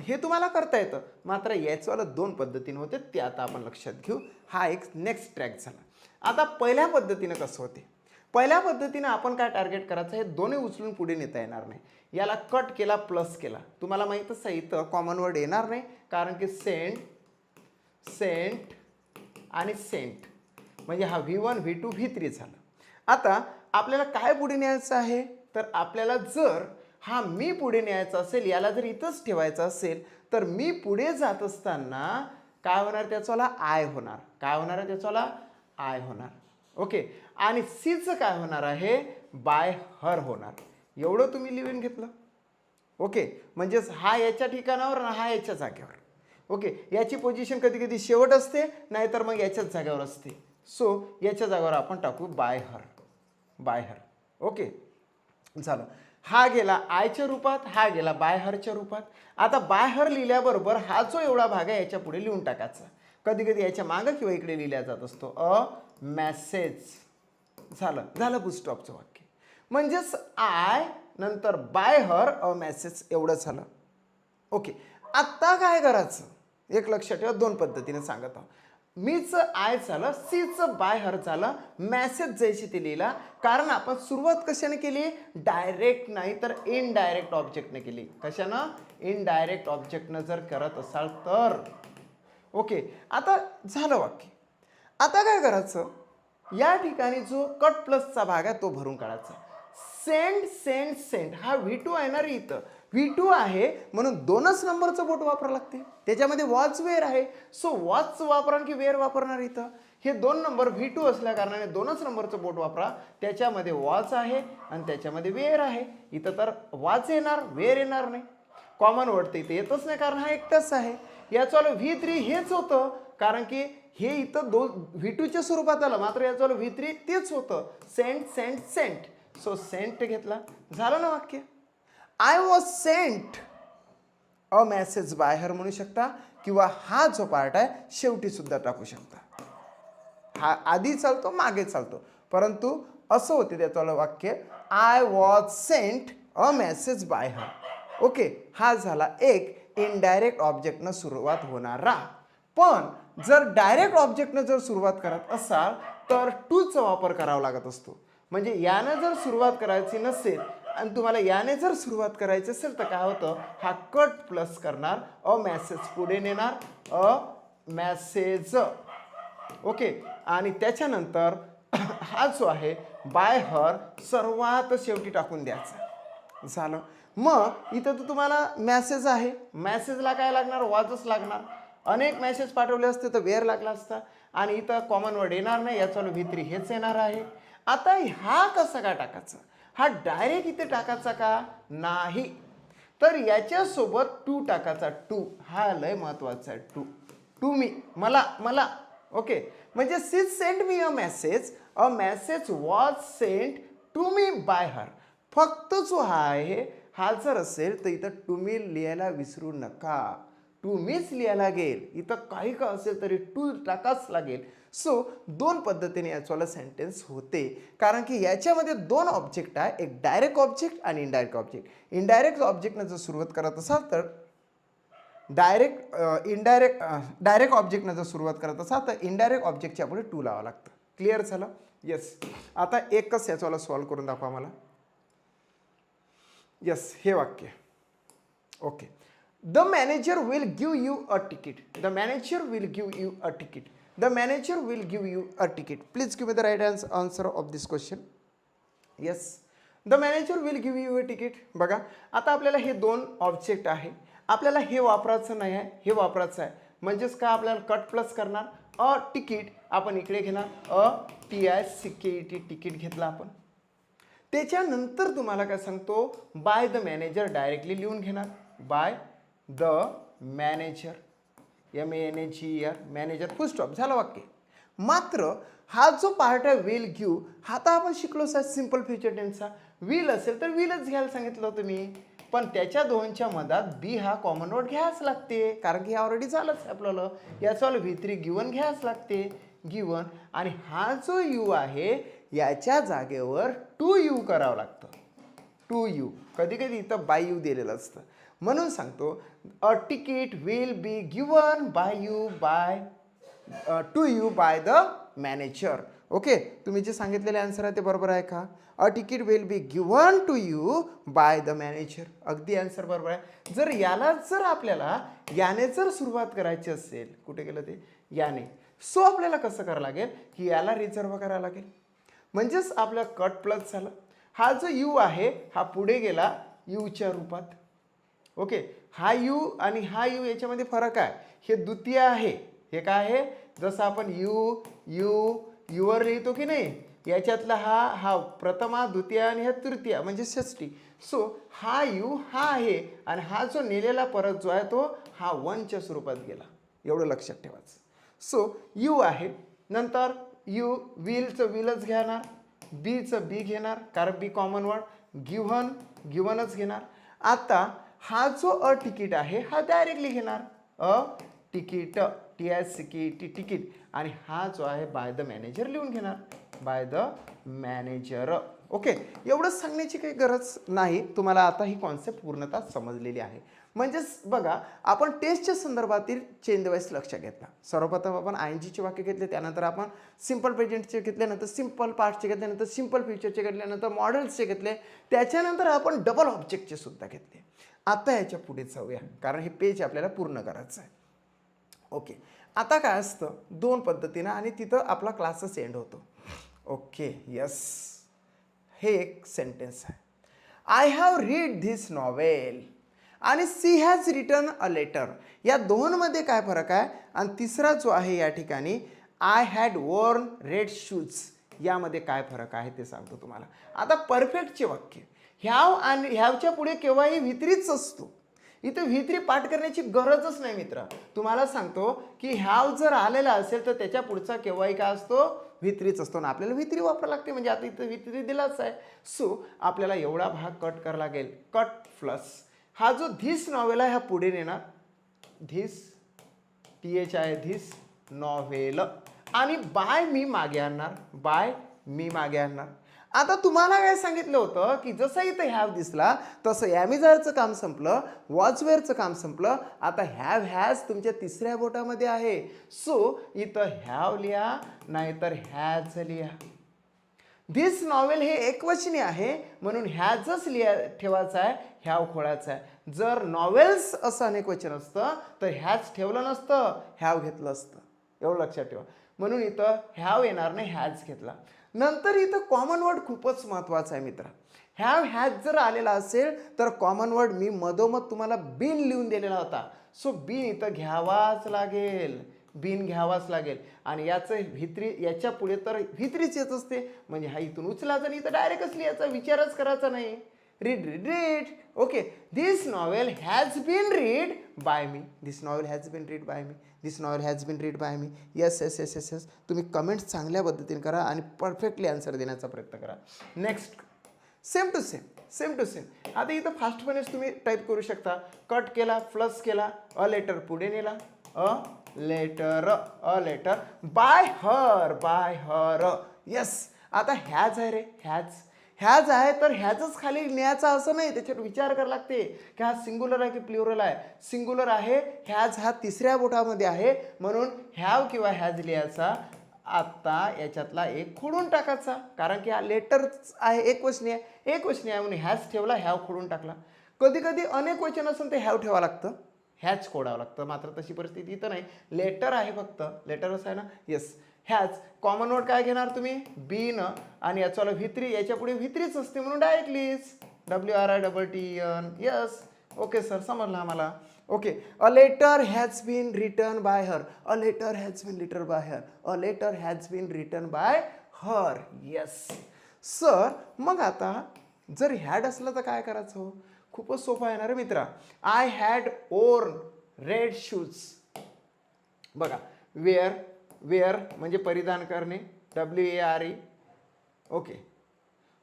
हे तुम्हाला करता येतं, मात्र याचवालं दोन पद्धतीने होते, ते आता आपण लक्षात घेऊ. हा एक नेक्स्ट ट्रॅक झाला. आता पहिल्या पद्धतीनं कसं होते? पहिल्या पद्धतीनं आपण काय टार्गेट करायचं, हे दोन्ही उचलून पुढे नेता येणार नाही. याला कट केला, प्लस केला, तुम्हाला माहीतच आहे इथं कॉमन वर्ड येणार नाही, कारण की सेंट, सेंट आणि सेंट म्हणजे हा V1 V2 V3 झालं. आता आपल्याला काय पुढे न्यायचं आहे, तर आपल्याला जर हा मी पुढे न्यायचा असेल, याला जर इथंच ठेवायचं असेल, तर मी पुढे जात असताना काय होणार, त्याच्याला आय होणार. काय होणार आहे त्याच्याला? आय होणार. ओके, आणि सीचं काय होणार आहे? बाय हर होणार. एवढं तुम्ही लिहून घेतलं. ओके, म्हणजेच हा याच्या ठिकाणावर आणि हा याच्या जागेवर. ओके, याची पोझिशन कधी कधी शेवट असते, नाहीतर मग याच्याच जागेवर असते. सो याच्या जागेवर आपण टाकू bye her, by her. Okay, झालं. हा गेला आयच्या रूपात, हा गेला बाय हरच्या रूपात. आता बाय हर लिहिल्याबरोबर हा जो एवढा भाग आहे याच्या पुढे लिहून टाकायचा. कधी कधी याच्या मागं किंवा इकडे लिहिल्या जात असतो अ मेसेज. झालं, झालं बुस्टॉपचं वाक्य. म्हणजेच आय नंतर बाय हर अ मेसेज एवढं झालं. ओके, आत्ता काय करायचं? एक लक्षात ठेवा, दोन पद्धतीने सांगत आहोत. मीचं आय झालं, सीचं बाय हर झालं, मेसेज जैशी ते लिहिला. कारण आपण सुरुवात कशाने केली? डायरेक्ट नाही तर इनडायरेक्ट ऑब्जेक्टने केली. कशानं? इनडायरेक्ट ऑब्जेक्टनं जर करत असाल तर. ओके, आता झालं वाक्य. आता काय करायचं? या ठिकाणी जो कट प्लसचा भाग आहे तो भरून काढायचा. सेंड, सेंड, सेंड हा V2 आहे ना रे, इथं V2 आहे म्हणून दोनच नंबरचं बोट वापरावं लागते. त्याच्यामध्ये वॉच वेअर आहे, सो वॉच वापरा की वेअर वापरणार इथं. हे दोन नंबर V2 असल्या कारणाने दोनच नंबरचं बोट वापरा. त्याच्यामध्ये वॉच आहे आणि त्याच्यामध्ये वेअर आहे. इथं तर वॉच येणार, वेअर येणार नाही. कॉमन वर्ड तर इथे येतच नाही, कारण हा एकटाच आहे. याचं V3 हेच होतं, कारण की हे इथं V2च्या स्वरूपात आलं, मात्र याचं V3 तेच होतं, sent, sent, sent. So sent घेतला, झालं ना वाक्य. I was sent a message by her म्हणू शकता, किंवा हा जो पार्ट आहे शेवटी सुद्धा टाकू शकता. हा आधी चालतो, मागे चालतो, परंतु असं होते त्याचं वाक्य, I was sent a message by her. Okay, हा झाला एक इनडायरेक्ट ऑब्जेक्टनं सुरुवात होणारा. पण जर डायरेक्ट ऑब्जेक्टनं जर सुरुवात करत असाल तर टूचा वापर करावा लागत असतो. म्हणजे यानं जर सुरुवात करायची नसेल आणि तुम्हाला याने जर सुरुवात करायची असेल तर काय होतं, हा कट प्लस करणार, अ मेसेज पुढे नेणार, अ मेसेज. ओके, आणि त्याच्यानंतर हा जो आहे बाय हर सर्वात शेवटी टाकून द्यायचा. झालं. मग इथं तर तुम्हाला मेसेज आहे, मेसेजला काय लागणार? वॉचच लागणार. अनेक मेसेज पाठवले असते तर वेअर लागला असता, आणि इथं कॉमन वर्ड येणार नाही, याचं V3 हेच येणार आहे. आता हा कसा काय टाकायचा? हा डायरेक्ट इथे टाकायचा का? नाही, तर याच्यासोबत टू टाकायचा. टू हा लय महत्वाचा आहे. टू, टू मी, मला, मला. ओके, म्हणजे she sent me a message was sent to me by her. फक्त जो हा आहे हा जर असेल तर इथं टू मी लिहायला विसरू नका. टू मीच लिहायला लागेल, इथं काही का असेल तरी टू टाकाच लागेल. सो दोन पद्धतीने याचं सेंटेन्स होते, कारण की याच्यामध्ये दोन ऑब्जेक्ट आहे, एक डायरेक्ट ऑब्जेक्ट आणि इनडायरेक्ट ऑब्जेक्ट. इनडायरेक्ट ऑब्जेक्टनं जर सुरुवात करत असाल तर डायरेक्ट ऑब्जेक्टनं जर सुरुवात करत असाल तर इनडायरेक्ट ऑब्जेक्टच्या पुढे टू लावावं लागतं. क्लिअर झालं? येस. आता एकच याच्याला सॉल्व्ह करून दाखवा मला. येस, हे वाक्य. Okay, the manager will give you a ticket. The manager will give you a ticket. The manager will give you a ticket. Please give me the right answer of this question. Yes, the manager will give you a ticket. बघा, आता आपल्याला हे दोन object आहे, आपल्याला हे वापरायचं नाही आहे, हे वापरायचं आहे. म्हणजेच का आपल्याला कट प्लस करणार, अ तिकीट आपण इकडे घेणार, अ TICKET तिकीट घेतला आपण. त्याच्यानंतर तुम्हाला काय सांगतो, बाय द मॅनेजर डायरेक्टली लिहून घेणार, bye the manager. MANAGER manager, full stop, झालं वाक्य. मात्र हा जो पार्ट आहे विल गिव्ह, हा तर आपण शिकलो सर सिम्पल फ्युचर टेन्सचा. विल असेल तर विलच घ्यायला सांगितलं होतं मी, पण त्याच्या दोनच्या मधात बी हा कॉमन वर्ड घ्यायच लागते, कारण की हे ऑलरेडी झालंच आहे आपल्याला. याचा V3 गिवन घ्यायच लागते, गिवन. आणि हा जो यू आहे याच्या जागेवर टू यू करावं लागतं, टू यू. कधी कधी इथं बाय यू दिलेलं असतं, म्हणून सांगतो a ticket will be given by you by to you by the manager. Okay, तुम्ही जे सांगितलेले आन्सर आहे ते बरोबर आहे का? A ticket will be given to you by the manager, अगदी आन्सर बरोबर आहे. जर याला जर आपल्याला याने जर सुरुवात करायची असेल, कुठे गेलं ते याने, सो आपल्याला कसं करावं लागेल की याला रिझर्व करावं लागेल, म्हणजेच आपलं कट प्लस झालं. हा जो यू आहे हा पुढे गेला यूच्या रूपात. ओके, हा यू आणि हा यू याच्यामध्ये फरक आहे, हे द्वितीय आहे, हे काय आहे, जसं आपण यू यू यूवर लिहितो की नाही, याच्यातला हा प्रथमा, द्वितीय आणि हा तृतीय म्हणजे षष्टी. सो हा यू हा आहे आणि हा जो नेलेला परत जो आहे तो हा वनच्या स्वरूपात गेला, एवढं लक्षात ठेवायचं. सो यू आहे, नंतर यू विलचं विलच घेणार, बीचं बी घेणार कारण बी कॉमन वर्ड, गिव्हन गिव्हनच घेणार. आता हा जो अ तिकीट आहे हा डायरेक्टली घेणार, अ तिकीट, TICKT तिकीट, आणि हा जो आहे बाय द मॅनेजर लिहून घेणार, बाय द मॅनेजर. ओके, एवढंच सांगण्याची काही गरज नाही, तुम्हाला आता ही कॉन्सेप्ट पूर्णतः समजलेली आहे. म्हणजेच बघा, आपण टेस्टच्या संदर्भातील चेन डिवाइस लक्षात घेतला. सर्वप्रथम आपण INGचे वाक्य घेतले, त्यानंतर आपण सिम्पल प्रेझेंटचे घेतल्यानंतर सिम्पल पास्टचे घेतल्यानंतर सिम्पल फ्युचरचे घेतल्यानंतर मॉडेल्सचे घेतले, त्याच्यानंतर आपण डबल ऑब्जेक्टचे सुद्धा घेतले. आता याच्या पुढे जाऊया, कारण हे पेज आपल्याला पूर्ण करायचं आहे. ओके, आता काय असतं दोन पद्धतीनं, आणि तिथं आपला क्लासच एंड होतो. ओके, यस, हे एक सेंटेन्स आहे, I have read this novel आणि she has written a letter. या दोनमध्ये काय फरक आहे? आणि तिसरा जो आहे या ठिकाणी I had worn red shoes, यामध्ये काय फरक आहे ते सांगतो तुम्हाला. आता परफेक्टचे वाक्य ह्याव आणि ह्यावच्या पुढे केव्हाही V3च असतो, इथं V3 पाठ करण्याची गरजच नाही मित्र. तुम्हाला सांगतो की हॅव जर आलेला असेल तर त्याच्या पुढचा केव्हाही काय असतो, V3च असतो, ना आपल्याला V3 वापरावं लागते, म्हणजे आता इथं V3 दिलाच आहे. सो आपल्याला एवढा भाग कट करावा लागेल, कट प्लस हा जो धिस नॉवेल आहे हा पुढे नेणार, धिस TH आहे धिस नॉव्हेल, आणि बाय मी मागे आणणार, बाय मी मागे आणणार. आता तुम्हाला काय सांगितलं होतं की जसं इथं हॅव दिसला तसं ॲमेझॉनचं काम संपलं, वॉचवेअरचं काम संपलं, आता हॅव हॅज तुमच्या तिसऱ्या बोटामध्ये आहे. सो इथं हॅव लिहा नाहीतर हॅज लिहा. धिस नॉवेल हे एकवचनी आहे म्हणून हॅजच ठेवायचं आहे, हॅव खोळायचं आहे. जर नॉवेल्स असं अनेकवचन असतं तर हॅज ठेवलं नसतं, हॅव घेतलं असतं, एवढं लक्षात ठेवा. म्हणून इथं हॅव येणार नाही, हॅज घेतला. नंतर इथं कॉमन वर्ड खूपच महत्त्वाचा आहे मित्र. हॅव हॅज जर आलेला असेल तर कॉमन वर्ड मी मधोमध तुम्हाला बीन लिहून दिलेला होता, सो बीन इथं घ्यावाच लागेल, बीन घ्यावाच लागेल. आणि याचं V3 याच्या पुढे तर V3च येत असते, म्हणजे हा इथून उचलायचा नाही तर डायरेक्टच लिहायचा, विचारच करायचा नाही. Read read read. Okay, this novel has been read by me, this novel has been read by me, this novel has been read by me. Yes yes yes yes yes, तुम्ही कमेंट्स चांगल्या पद्धतीने करा आणि perfectly answer देण्याचा प्रयत्न करा. Next, same to same, same to same. आता इथं फास्टपणेच तुम्ही टाईप करू शकता. कट केला, प्लस केला, अ लेटर पुढे नेला, a letter by her, by her. Yes, आता हॅज आहे रे, हॅज आहे तर हॅजच खाली न्यायचा असं नाही, त्याच्यावर विचार करायला लागते की हा सिंग्युलर आहे की प्लुरल आहे. सिंग्युलर आहे, हॅज हा तिसऱ्या बोटामध्ये आहे म्हणून हॅव किंवा हॅज लिहायचा. आता याच्यातला एक खोडून टाकायचा, कारण की हा लेटर आहे, एकवचनी आहे म्हणून हॅज ठेवला, हॅव खोडून टाकला. कधी कधी अनेक वचन असून ते हॅव ठेवावं लागतं, हॅज खोडावं लागतं, मात्र तशी परिस्थिती इथं नाही. लेटर आहे फक्त, लेटरच आहे ना. Yes, has. कॉमन वर्ड काय घेणार तुम्ही, बीन, आणि याचा V3, याच्या पुढे V3च असते म्हणून directly WRITTEN. Yes, okay sir, समजलं आम्हाला. Okay, a letter has been written by her, a letter has been written by her, a letter has been written by her. Yes sir, मग आता जर हॅड असलं तर काय करायचं? खूपच सोपं आहे ना रे मित्रा. आय हॅड ओर्न रेड शूज, बघा वेअर, वेअर म्हणजे परिधान करणे, WARE. ओके.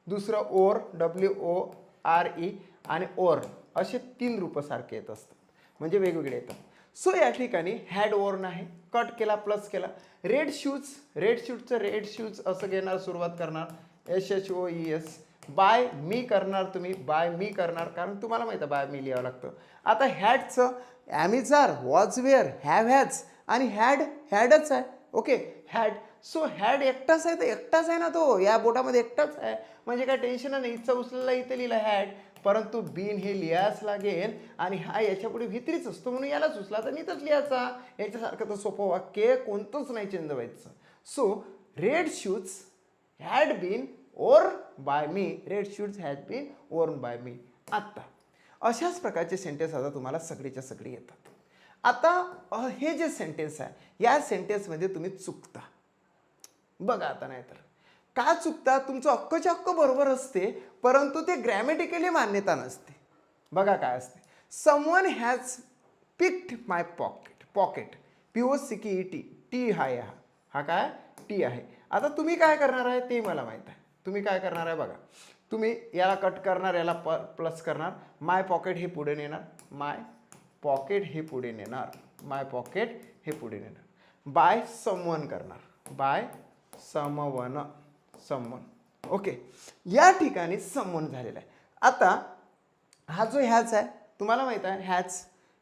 दुसरं ओर, WORE आणि ओर, असे 3 रूप सारखे येत असतात, म्हणजे वेगवेगळे येतात. सो या ठिकाणी हॅड ओर्न आहे, कट केला प्लस केला. रेड शूज, रेड शूजचं रेड शूज असं घेणार, सुरुवात करणार SHOES. बाय मी करणार, तुम्ही बाय मी करणार, कारण तुम्हाला माहिती आहे बाय मी लिहावं लागतं. आता हॅडचं ॲमिझार, वॉज वेअर, हॅव हॅज आणि हॅडच आहे. Okay had. सो हॅड एकटाच आहे, तर एकटाच आहे ना तो, या बोटामध्ये एकटाच आहे, म्हणजे काय टेन्शन नाही. इथं उचलला इथे लिहिलं हॅड, परंतु बीन हे लिहायच लागेल आणि हा याच्यापुढे भित्रीच असतो म्हणून यालाच उचला तर नीतच लिहायचा. याच्यासारखं तर सोपं वाक्य कोणतंच नाही चेंज व्हायचं. So red shoes had been worn by me, red shoes had been worn by me. आत्ता अशाच प्रकारचे सेंटेन्स आता तुम्हाला सगळीच्या सगळी येतात. आता हे जे सेंटेन्स आहे या सेंटेन्समध्ये तुम्ही चुकता. बघा आता, नाही तर का चुकता, तुमचं अक्कच्या अक्क बरोबर असते, परंतु ते ग्रॅमॅटिकली मान्यता नसते. बघा काय असते, someone has picked my pocket. Pocket POCKET, T आहे, हा काय टी आहे. आता तुम्ही काय करणार आहे ते मला माहीत आहे. तुम्ही काय करणार आहे बघा, तुम्ही याला कट करणार, याला प्लस करणार, माय पॉकेट हे पुढे नेणार, माय पॉकेट हे पुढे नेणार, माय पॉकेट हे पुढे नेणार. बाय समवन करणार, बाय समवन, समवन. ओके, या ठिकाणी समवन झालेला आहे. आता हा जो हॅज आहे तुम्हाला माहित आहे, हॅज,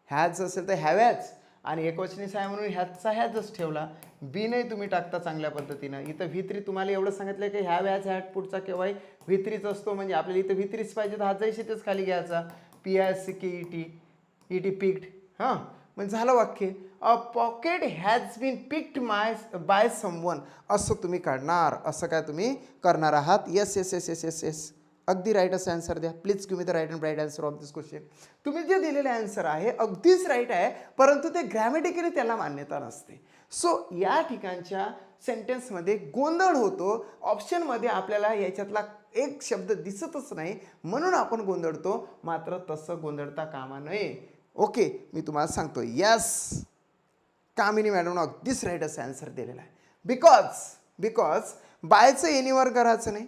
हॅज असेल तर हॅव हॅज, आणि एकवचनीच आहे म्हणून हॅजचा हॅजच ठेवला. बी नाही तुम्ही टाकता चांगल्या पद्धतीनं. इथं V3 तुम्हाला एवढं सांगितलं की हॅव हॅज हॅड पुढचा केव्हाही V3च असतो, म्हणजे आपल्याला इथं V3च पाहिजे तर हाजाही तेच खाली घ्यायचा, PICKET, पिक्ड. हां, म्हणजे झालं वाक्य. A pocket has been picked by someone, असं तुम्ही काढणार. असं काय तुम्ही करणार आहात. Yes yes yes yes yes yes, अगदी राईट असं आन्सर द्या. Please give me the right and right answer of this question. तुम्ही जे दिलेले आन्सर आहे अगदीच राईट आहे, परंतु ते ग्रॅमॅटिकली त्याला मान्यता नसते. सो या ठिकाणच्या सेंटेन्समध्ये गोंधळ होतो. ऑप्शनमध्ये आपल्याला याच्यातला एक शब्द दिसतच नाही म्हणून आपण गोंधळतो, मात्र तसं गोंधळता कामा नये. ओके, मी तुम्हाला सांगतो. यस, कामिनी मॅडमनं अगदीच राईट असं आन्सर दिलेला आहे. बिकॉज बायचं एनिवर करायचं नाही,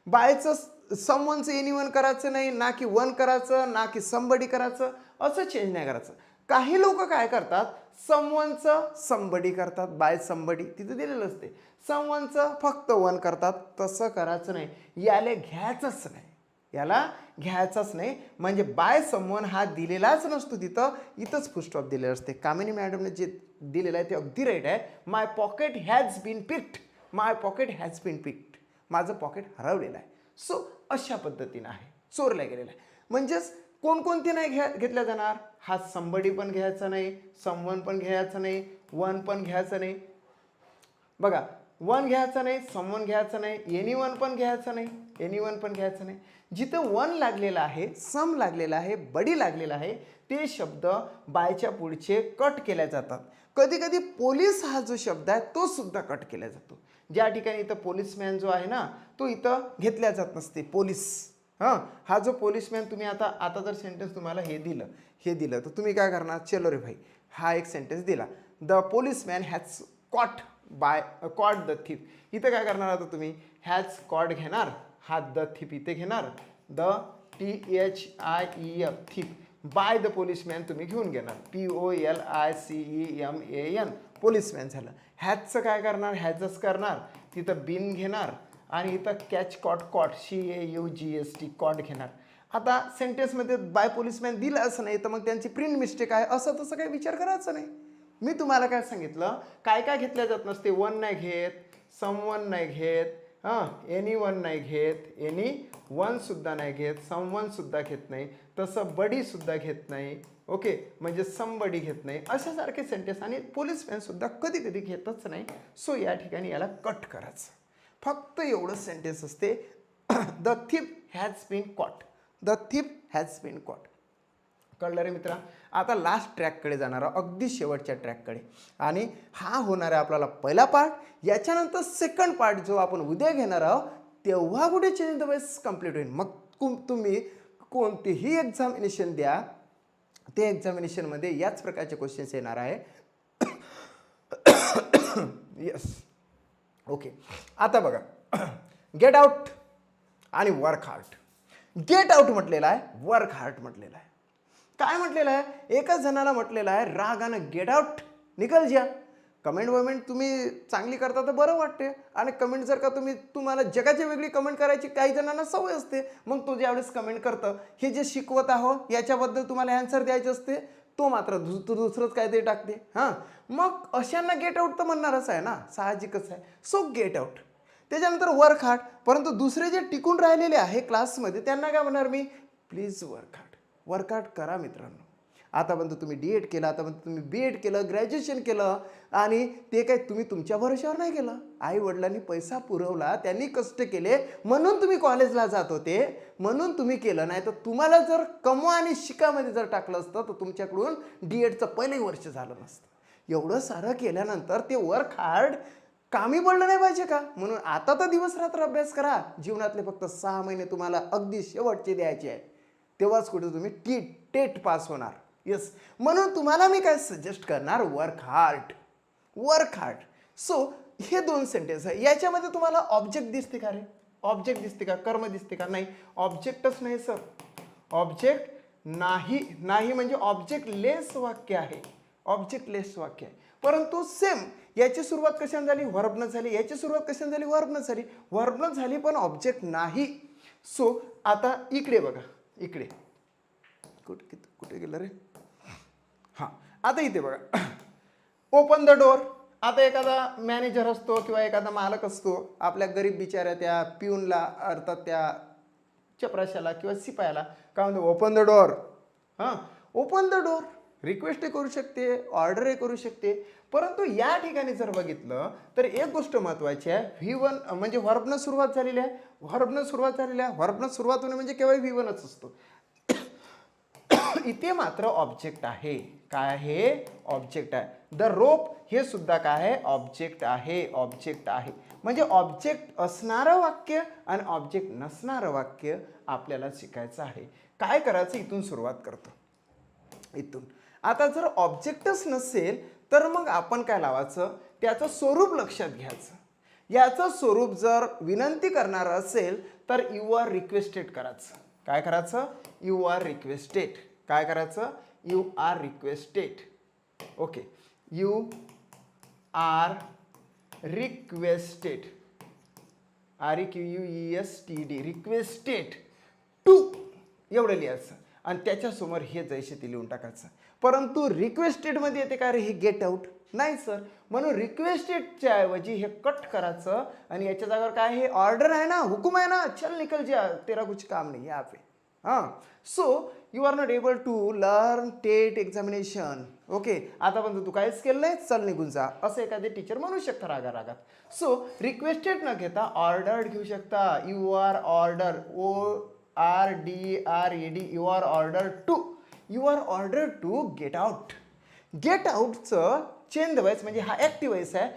बायचं समवनचं एनिवन करायचं नाही, ना की वन करायचं, ना की समबडी करायचं, असं चेंज नाही करायचं. काही लोक काय करतात, समवनचं समबडी करतात, बाय समबडी तिथं दिलेलं असते, समवनचं फक्त वन करतात. तसं करायचं नाही, याला घ्यायचंच नाही, याला घ्यायचाच नाही. म्हणजे बाय समवन हा दिलेलाच नसतो तिथं, इथंच फुल स्टॉप दिलेलं असते. कामिनी मॅडमने जे दिलेलं आहे ते अगदी राईट आहे. My pocket has been picked, my pocket has been picked, माझं पॉकेट हरवलेलं आहे. सो अशा पद्धतीनं आहे, चोरल्या गेलेलं आहे. म्हणजेच कोणकोणती नाही घेतल्या जाणार, हा समबडी पण घ्यायचा नाही, समवन पण घ्यायचं नाही, वन पण घ्यायचं नाही. बघा, वन घ्यायचं नाही, समवन घ्यायचं नाही, एनीवन पण घ्यायचं नाही, एनीवन पण घ्यायचं नाही. जिथं वन लागलेला आहे, सम लागलेला आहे, बडी लागलेला आहे, ते शब्द बायच्या पुढचे कट केल्या जातात. कधी कधी पोलीस हा जो शब्द आहे तो सुद्धा कट केला जातो. ज्या ठिकाणी इथं पोलीसमॅन जो आहे ना, तो इथं घेतल्या जात नसते, पोलीस. हां, हा जो पोलीसमॅन तुम्ही आता जर सेंटेन्स तुम्हाला हे दिलं तर तुम्ही काय करणार, चलो रे भाई, हा एक सेंटेन्स दिला, the policeman has caught the thief. इथं काय करणार आता तुम्ही, हॅज कॉट घेणार, हा द थिफ इथे घेणार, the THIEF thief, by the policeman तुम्ही घेऊन घेणार, POLICEMAN, पोलीसमॅन झालं. हॅजचं काय करणार, हॅजच करणार, तिथं बिन घेणार, आणि इथं कॅच कॉट CAUGST कॉट घेणार. आता सेंटेन्समध्ये बाय पोलीसमॅन दिलं असं नाही तर मग त्यांची प्रिंट मिस्टेक आहे असं तसं काही विचार करायचं नाही. मी तुम्हाला काय सांगितलं, काय काय घेतल्या जात नसते, वन नाही घेत, समवन नाही घेत, एनी वन नाही घेत, एनी वन सुद्धा नाही घेत, समवन सुद्धा घेत नाही, तसं बडी सुद्धा घेत नाही. ओके, म्हणजे समबडी घेत नाही, अशासारखे सेंटेन्स. आणि पोलीसमॅन सुद्धा कधी कधी घेतच नाही. सो या ठिकाणी याला कट करायचं. फक्त एवढं सेंटेन्स असते, the thief has been caught, the thief has been caught. कळलं रे मित्रा. आता लास्ट ट्रॅककडे जाणार आहोत, अगदी शेवटच्या ट्रॅककडे, आणि हा होणार आहे आपल्याला पहिला पार्ट. याच्यानंतर सेकंड पार्ट जो आपण उद्या घेणार आहोत, तेव्हा कुठे चेंज द वेस कंप्लीट होईल. मग तुम्ही कोणतेही एक्झामिनेशन द्या, ते एक्झामिनेशनमध्ये याच प्रकारचे क्वेश्चन्स येणार आहे. येस. ओके, आता बघा गेट आउट आणि वर्क हार्ड. गेट आउट म्हटलेला आहे, वर्क हार्ड म्हटलेला आहे. काय म्हटलेलं आहे? एकाच जणाला म्हटलेलं आहे रागानं गेट आउट, निकल जा. कमेंट तुम्ही चांगली करता तर बरं वाटते, आणि कमेंट जर का तुम्हाला जगाची वेगळी कमेंट करायची काही जणांना सवय असते, मग तो ज्यावेळेस कमेंट करतं हे जे शिकवत आहो याच्याबद्दल तुम्हाला ॲन्सर द्यायचे असते, तो मात्र दुसरंच काहीतरी टाकते. हां, मग अशांना गेट आउट तर म्हणणारच आहे ना, साहजिकच आहे. So get out. त्याच्यानंतर वर्क हार्ड. परंतु दुसरे जे टिकून राहिलेले आहे क्लासमध्ये त्यांना काय म्हणणार मी? Please work hard. Work hard करा मित्रांनो. आतापर्यंत तुम्ही D.Ed केलं, आतापर्यंत तुम्ही B.Ed केलं, ग्रॅज्युएशन केलं, आणि ते काय तुम्ही तुमच्या भरोश्यावर नाही केलं. आई वडिलांनी पैसा पुरवला, त्यांनी कष्ट केले म्हणून तुम्ही कॉलेजला जात होते, म्हणून तुम्ही केलं. नाही तर तुम्हाला जर कमवा आणि शिकामध्ये जर टाकलं असतं तर तुमच्याकडून D.Edचं पहिलंही वर्ष झालं नसतं. एवढं सारं केल्यानंतर ते वर्क हार्ड कामी पडलं नाही पाहिजे का? म्हणून आता तर दिवस रात्र अभ्यास करा. जीवनातले फक्त 6 महिने तुम्हाला अगदी शेवटचे द्यायचे आहे, तेव्हाच कुठे तुम्ही टेट पास होणार. येस, म्हणून तुम्हाला मी काय सजेस्ट करणार? Work hard. Work hard. So हे 2 सेंटेन्स आहे. याच्यामध्ये तुम्हाला ऑब्जेक्ट दिसते का रे? ऑब्जेक्ट दिसते का? कर्म दिसते का? नाही, ऑब्जेक्टच नाही सर. ऑब्जेक्ट नाही. नाही म्हणजे ऑब्जेक्ट लेस वाक्य आहे. ऑब्जेक्ट लेस वाक्य आहे. परंतु सेम याची सुरुवात कशाने झाली? व्हर्बनं झाली. याची सुरुवात कशाने झाली? व्हर्बनं झाली. व्हर्बनं झाली पण ऑब्जेक्ट नाही. सो आता इकडे बघा, इकडे कुठे गेलं रे? हां, आता इथे बघा, ओपन द डोअर. आता एखादा मॅनेजर असतो किंवा एखादा मालक असतो, आपल्या गरीब बिचाऱ्या त्या पिऊनला, अर्थात त्या चपराशाला किंवा शिपायाला काय म्हणतो? Open the door. हां, ओपन द डोअर. रिक्वेस्टही करू शकते, ऑर्डरही करू शकते. परंतु या ठिकाणी जर बघितलं तर एक गोष्ट महत्त्वाची आहे. V1 म्हणजे व्हर्बनं सुरुवात झालेली आहे. व्हर्बनं सुरुवात होणे म्हणजे केवळ V1च असतो. इथे मात्र ऑब्जेक्ट आहे. काय आहे? ऑब्जेक्ट आहे. द रोप हे सुद्धा काय आहे? ऑब्जेक्ट आहे. ऑब्जेक्ट आहे म्हणजे ऑब्जेक्ट असणारं वाक्य आणि ऑब्जेक्ट नसणारं वाक्य आपल्याला शिकायचं आहे. काय करायचं? इथून सुरुवात करतो. इथून आता जर ऑब्जेक्टच नसेल तर मग आपण काय लावायचं? त्याचं स्वरूप लक्षात घ्यायचं. याचं स्वरूप जर विनंती करणार असेल तर यू आर रिक्वेस्टेड करायचं. काय करायचं? You are requested. काय करायचं? You are requested. Okay, you are requested. REQUESTED. Requested to एवढं लिहायचं आणि त्याच्यासमोर हे जैसे ते लिहून टाकायचं. परंतु रिक्वेस्टेडमध्ये येते काय रे? हे गेट आउट नाही सर. म्हणून रिक्वेस्टेडच्या ऐवजी हे कट करायचं आणि याच्या जागेवर काय? हे ऑर्डर आहे ना, हुकुम आहे ना, चल निकल जा, तेरा कुछ काम नहीं यहाँ पे. हां, so you are not able to learn TET examination. Okay, आतापर्यंत तू काहीच केलं नाही, चल निघून जा, असं एखादे टीचर म्हणू शकता रागारागात. सो रिक्वेस्टेड न घेता ऑर्डर्ड घेऊ शकता. You are order, ORDRED. You are order to. You are order to get out. Get आउटचं चेंज व्हायस म्हणजे हा ॲक्टिव्ह व्हायस आहे.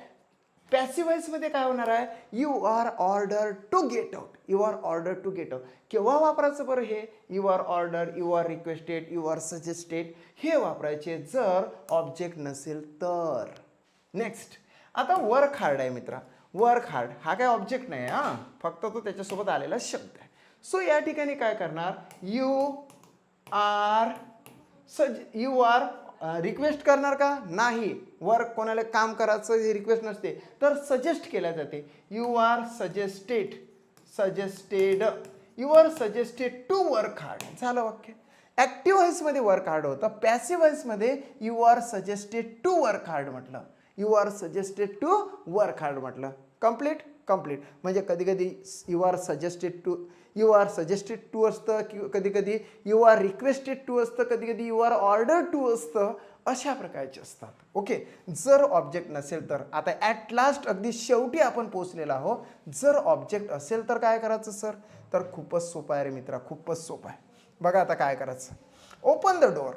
पॅसिव्ह व्हाईसमध्ये काय होणार आहे? You are order to get out. You are order to get out. केव्हा वापरायचं बरं हे? You are order, you are requested, you are suggested हे वापरायचे जर ऑब्जेक्ट नसेल तर. नेक्स्ट, आता वर्क हार्ड आहे मित्रा. वर्क हार्ड हा काय ऑब्जेक्ट नाही, हां, फक्त तो त्याच्यासोबत आलेला शब्द आहे. सो या ठिकाणी काय करणार? यू आर रिक्वेस्ट करणार का? नाही. वर्क कोणाला काम करायचं हे रिक्वेस्ट नसते तर सजेस्ट केल्या जाते. You are suggested. You are suggested to work hard. झालं वाक्य. ॲक्टिव्ह व्हॉइसमध्ये वर्क हार्ड होतं, पॅसिव्ह व्हॉइसमध्ये you are suggested to work hard म्हटलं. You are suggested to work hard म्हटलं. कंप्लीट. म्हणजे कधी कधी यू आर सजेस्टेड टू असतं, कधी कधी यू आर रिक्वेस्टेड टू असतं, कधी कधी यू आर ऑर्डर टू असतं. अशा प्रकारचे असतात. ओके, जर ऑब्जेक्ट नसेल तर. आता ॲट लास्ट अगदी शेवटी आपण पोहोचलेलो आहोत. जर ऑब्जेक्ट असेल तर काय करायचं सर? तर खूपच सोपं आहे रे मित्रा, खूपच सोपं आहे. बघा आता काय करायचं? Open the door.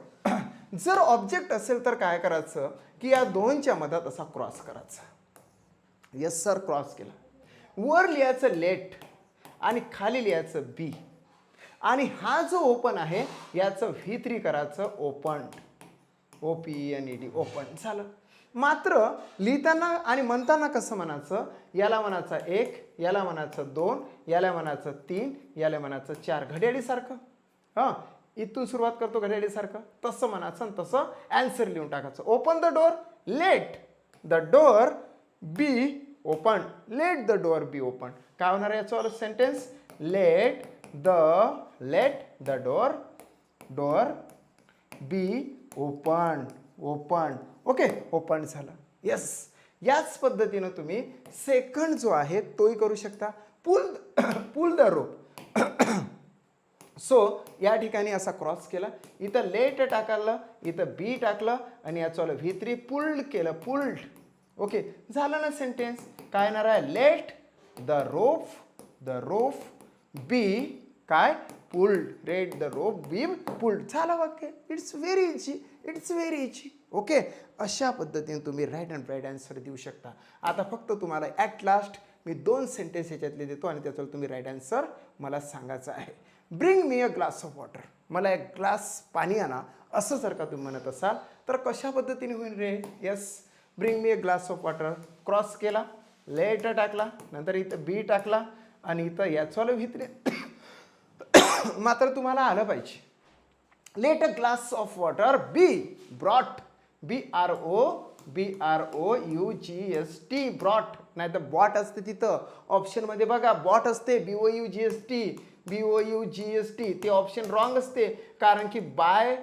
जर ऑब्जेक्ट असेल तर काय करायचं की या दोनच्या मधात असा क्रॉस करायचा. येस सर, क्रॉस केला. वर लिहायचं लेट आणि खाली लिहायचं बी, आणि हा जो ओपन आहे याचं V3 करायचं ओपन. OPENED. ओपन झालं. मात्र लिहिताना आणि म्हणताना कसं म्हणायचं, याला म्हणायचं 1, याला म्हणायचं 2, याला म्हणायचं 3, याला म्हणायचं 4, घड्याळीसारखं. हां, इथून सुरुवात करतो घड्याळीसारखं, तसं म्हणायचं आणि तसं ॲन्सर लिहून टाकायचं. Open the door, let the door be open, let the door be open. काय होणार आहे याचं sentence, let the door be open, open. Okay, open झालं. यस, याच पद्धतीनं तुम्ही सेकंड जो आहे तोही करू शकता. पुल द रोप. सो या ठिकाणी असा क्रॉस केला, इथं लेट टाकलं, इथं बी टाकलं आणि याचं V3 पुल्ड केलं, पुल्ड. ओके, झालं ना सेंटेन्स. काय येणार आहे, लेट द रोप बी काय pulled, let the rope be pulled. झालं वाक्य. It's very easy. ओके, अशा पद्धतीने तुम्ही राईट अँड राईट आन्सर देऊ शकता. आता फक्त तुम्हाला ॲट लास्ट मी 2 सेंटेन्स याच्यातले देतो आणि त्याच्यावर तुम्ही राईट आन्सर मला सांगायचं आहे. Bring me a glass of water, मला एक ग्लास पाणी आणा, असं जर का तुम्ही म्हणत असाल तर कशा पद्धतीने होईल रे. Yes, bring me a glass of water, cross केला, लेट टाकला, नंतर इथं बी टाकला आणि इथं याचं V3. मात्र तुम्हाला आलं पाहिजे. Let a glass of water be brought, BROUGST, brought. नाही तर बॉट असते तिथं ऑप्शनमध्ये बघा, बॉट असते BOUGST. ते ऑप्शन रॉंग असते, कारण की बाय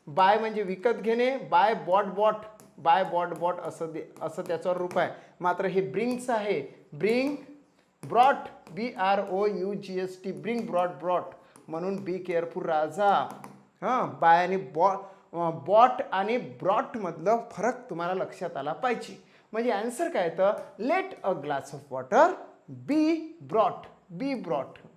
म्हणजे विकत घेणे, बाय बॉट असं त्याच्यावर रूप आहे. मात्र हे ब्रिंगचं आहे, bring brought, BROUGST, bring brought. म्हणून बी केअरफुल राजा. हां, बाय आणि बॉट आणि ब्रॉट मधलं फरक तुम्हाला लक्षात आला पाहिजे. म्हणजे आन्सर काय तर let a glass of water be brought.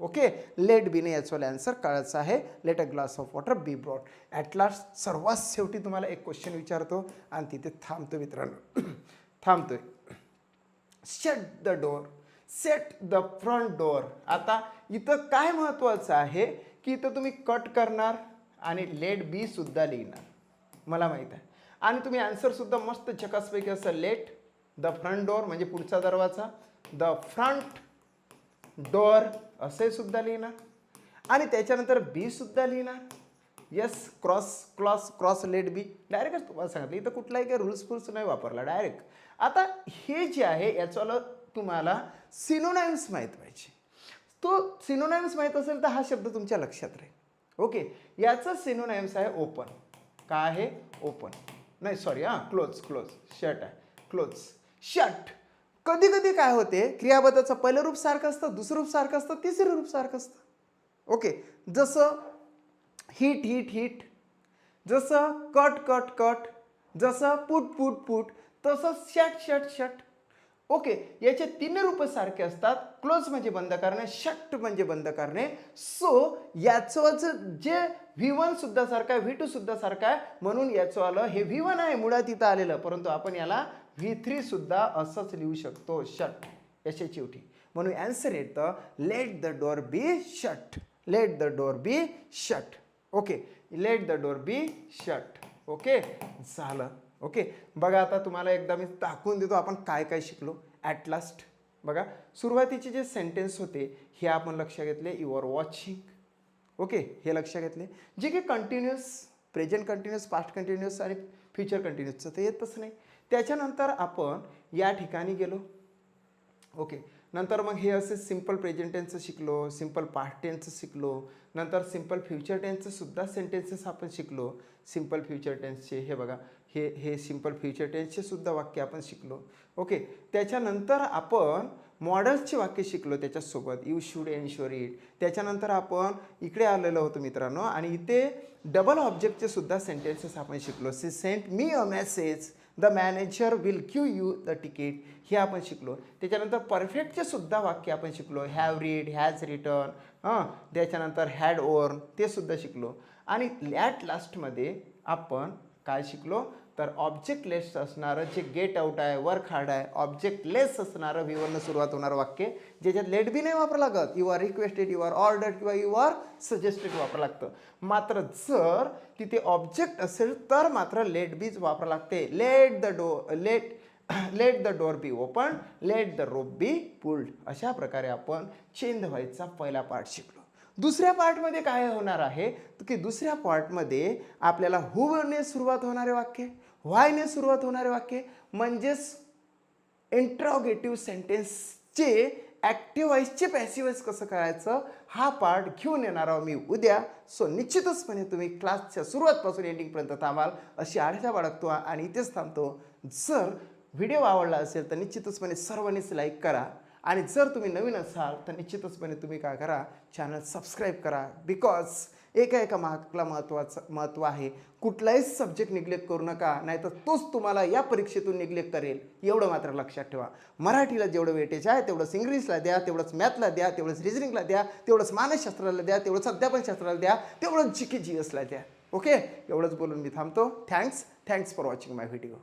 Okay, let बीने याचं आन्सर कळायचं आहे, let a glass of water be brought. At last सर्वात शेवटी तुम्हाला एक क्वेश्चन विचारतो आणि तिथे थांबतो मित्रांनो. थांबतोय. Shut the door, set the front door. आता इथं काय महत्त्वाचं आहे की इथं तुम्ही कट करणार आणि लेट बी सुद्धा लिहिणार, मला माहीत आहे. आणि तुम्ही आन्सर सुद्धा मस्त झकासपैकी असं, लेट द फ्रंट डोअर म्हणजे पुढचा दरवाजा, द फ्रंट डोअर असे सुद्धा लिहिणार आणि त्याच्यानंतर बी सुद्धा लिहिणार. यस, क्रॉस लेट बी. डायरेक्टच तुम्हाला सांगितलं, इथं कुठलाही काही रूल्स नाही वापरला, डायरेक्ट. आता हे जे आहे याचं तुम्हाला सिनोनाइम्स माहीत पाहिजे. तो सिनोनाइम्स माहीत असेल तर हा शब्द तुमच्या लक्षात राहील. ओके, याचं सिनोनाइम्स आहे ओपन. काय आहे, ओपन. नाही सॉरी, क्लोज. शट आहे, क्लोज, शट. कधी कधी काय होते, क्रियापदाचं पहिलं रूप सारखं असतं, दुसरं रूप सारखं असतं, तिसरं रूप सारखं असतं. ओके, जसं हिट, जसं कट, जसं पुट, तसं शट. ओके, याचे 3 रूप सारखे असतात. क्लोज म्हणजे बंद करणे, शट म्हणजे बंद करणे. सो याचं जे V1 सुद्धा सारखं आहे, V2 सुद्धा सारखं आहे, म्हणून याचं आलं हे V1 आहे मुळात इथं आलेलं, परंतु आपण याला V3 सुद्धा असंच लिहू शकतो, शट याची शेवटी. म्हणून आन्सर येतं let the door be shut, let the door be shut. Okay, let the door be shut. Okay, झालं. ओके, बघा आता तुम्हाला एकदा मी दाखवून देतो आपण काय शिकलो ॲट लास्ट. बघा, सुरुवातीचे जे सेंटेन्स होते हे आपण लक्षात घेतले, यू आर वॉचिंग. ओके, हे लक्षात घेतले. जे की continuous, present continuous, past continuous आणि फ्युचर कंटिन्युअसचं ते येतच नाही. त्याच्यानंतर आपण या ठिकाणी गेलो. ओके, नंतर मग हे असे सिम्पल प्रेझेंट टेन्सचं शिकलो, सिम्पल पास्ट टेन्सचं शिकलो, नंतर सिम्पल फ्युचर टेन्सचं सुद्धा सेंटेन्सेस आपण शिकलो. सिम्पल फ्युचर टेन्सचे हे बघा, हे सिम्पल फ्युचर टेन्सचे सुद्धा वाक्य आपण शिकलो. ओके, त्याच्यानंतर आपण मॉडल्सचे वाक्य शिकलो त्याच्यासोबत, यू शुड एन्श्योर इट. त्याच्यानंतर आपण इकडे आलेलो होतो मित्रांनो आणि इथे डबल ऑब्जेक्टचे सुद्धा सेंटेन्सेस आपण शिकलो. She sent me a message, the manager will give you the ticket, हे आपण शिकलो. त्याच्यानंतर परफेक्टचे सुद्धा वाक्य आपण शिकलो, हॅव रीड, हॅज रिटर्न. त्याच्यानंतर हॅड ओर्न, ते सुद्धा शिकलो. आणि ॲट लास्टमध्ये आपण काय शिकलो तर ऑब्जेक्टलेस असणारं जे गेट आउट आहे, वर्क हार्ड आहे, ऑब्जेक्टलेस असणारं V1 सुरुवात होणारं वाक्य ज्याच्यात लेट बी नाही वापरावं लागत, you are requested, you are ordered किंवा यू आर सजेस्टेड वापरावं लागतं. मात्र जर तिथे ऑब्जेक्ट असेल तर मात्र लेट बीच वापरावं लागते. Let the door be open, let the rope be pulled. अशा प्रकारे आपण चेंज व्हायचा पहिला पार्ट शिकलो. दुसऱ्या पार्टमध्ये काय होणार आहे की दुसऱ्या पार्टमध्ये आपल्याला हुने सुरुवात होणारे वाक्य, व्हायने सुरुवात होणारे वाक्य म्हणजेच इंट्रॉगेटिव्ह सेंटेन्सचे ॲक्टिव्ह व्हॉइसचे पॅसिव्ह व्हॉइस कसं करायचं हा पार्ट घेऊन येणार आहोत मी उद्या. सो निश्चितचपणे तुम्ही क्लासच्या सुरुवातपासून एंडिंगपर्यंत थांबाल अशी आशा बाळगतो आणि इथेच थांबतो. जर व्हिडिओ आवडला असेल तर निश्चितचपणे सर्वांनीच लाईक करा आणि जर तुम्ही नवीन असाल तर निश्चितचपणे तुम्ही काय करा, चॅनल सबस्क्राईब करा. बिकॉज एका मार्कला महत्त्व आहे. कुठलाही सब्जेक्ट निग्लेक्ट करू नका, नाहीतर तोच तुम्हाला या परीक्षेतून निग्लेक्ट करेल. एवढं मात्र लक्षात ठेवा. मराठीला जेवढं वेटेज आहे तेवढंच इंग्लिशला द्या, तेवढंच मॅथला द्या, तेवढंच रिजनिंगला द्या, तेवढंच मानसशास्त्राला द्या, तेवढंच अध्यापनशास्त्राला द्या, तेवढंच GK GSला द्या. ओके, एवढंच बोलून मी थांबतो. Thanks for watching my video.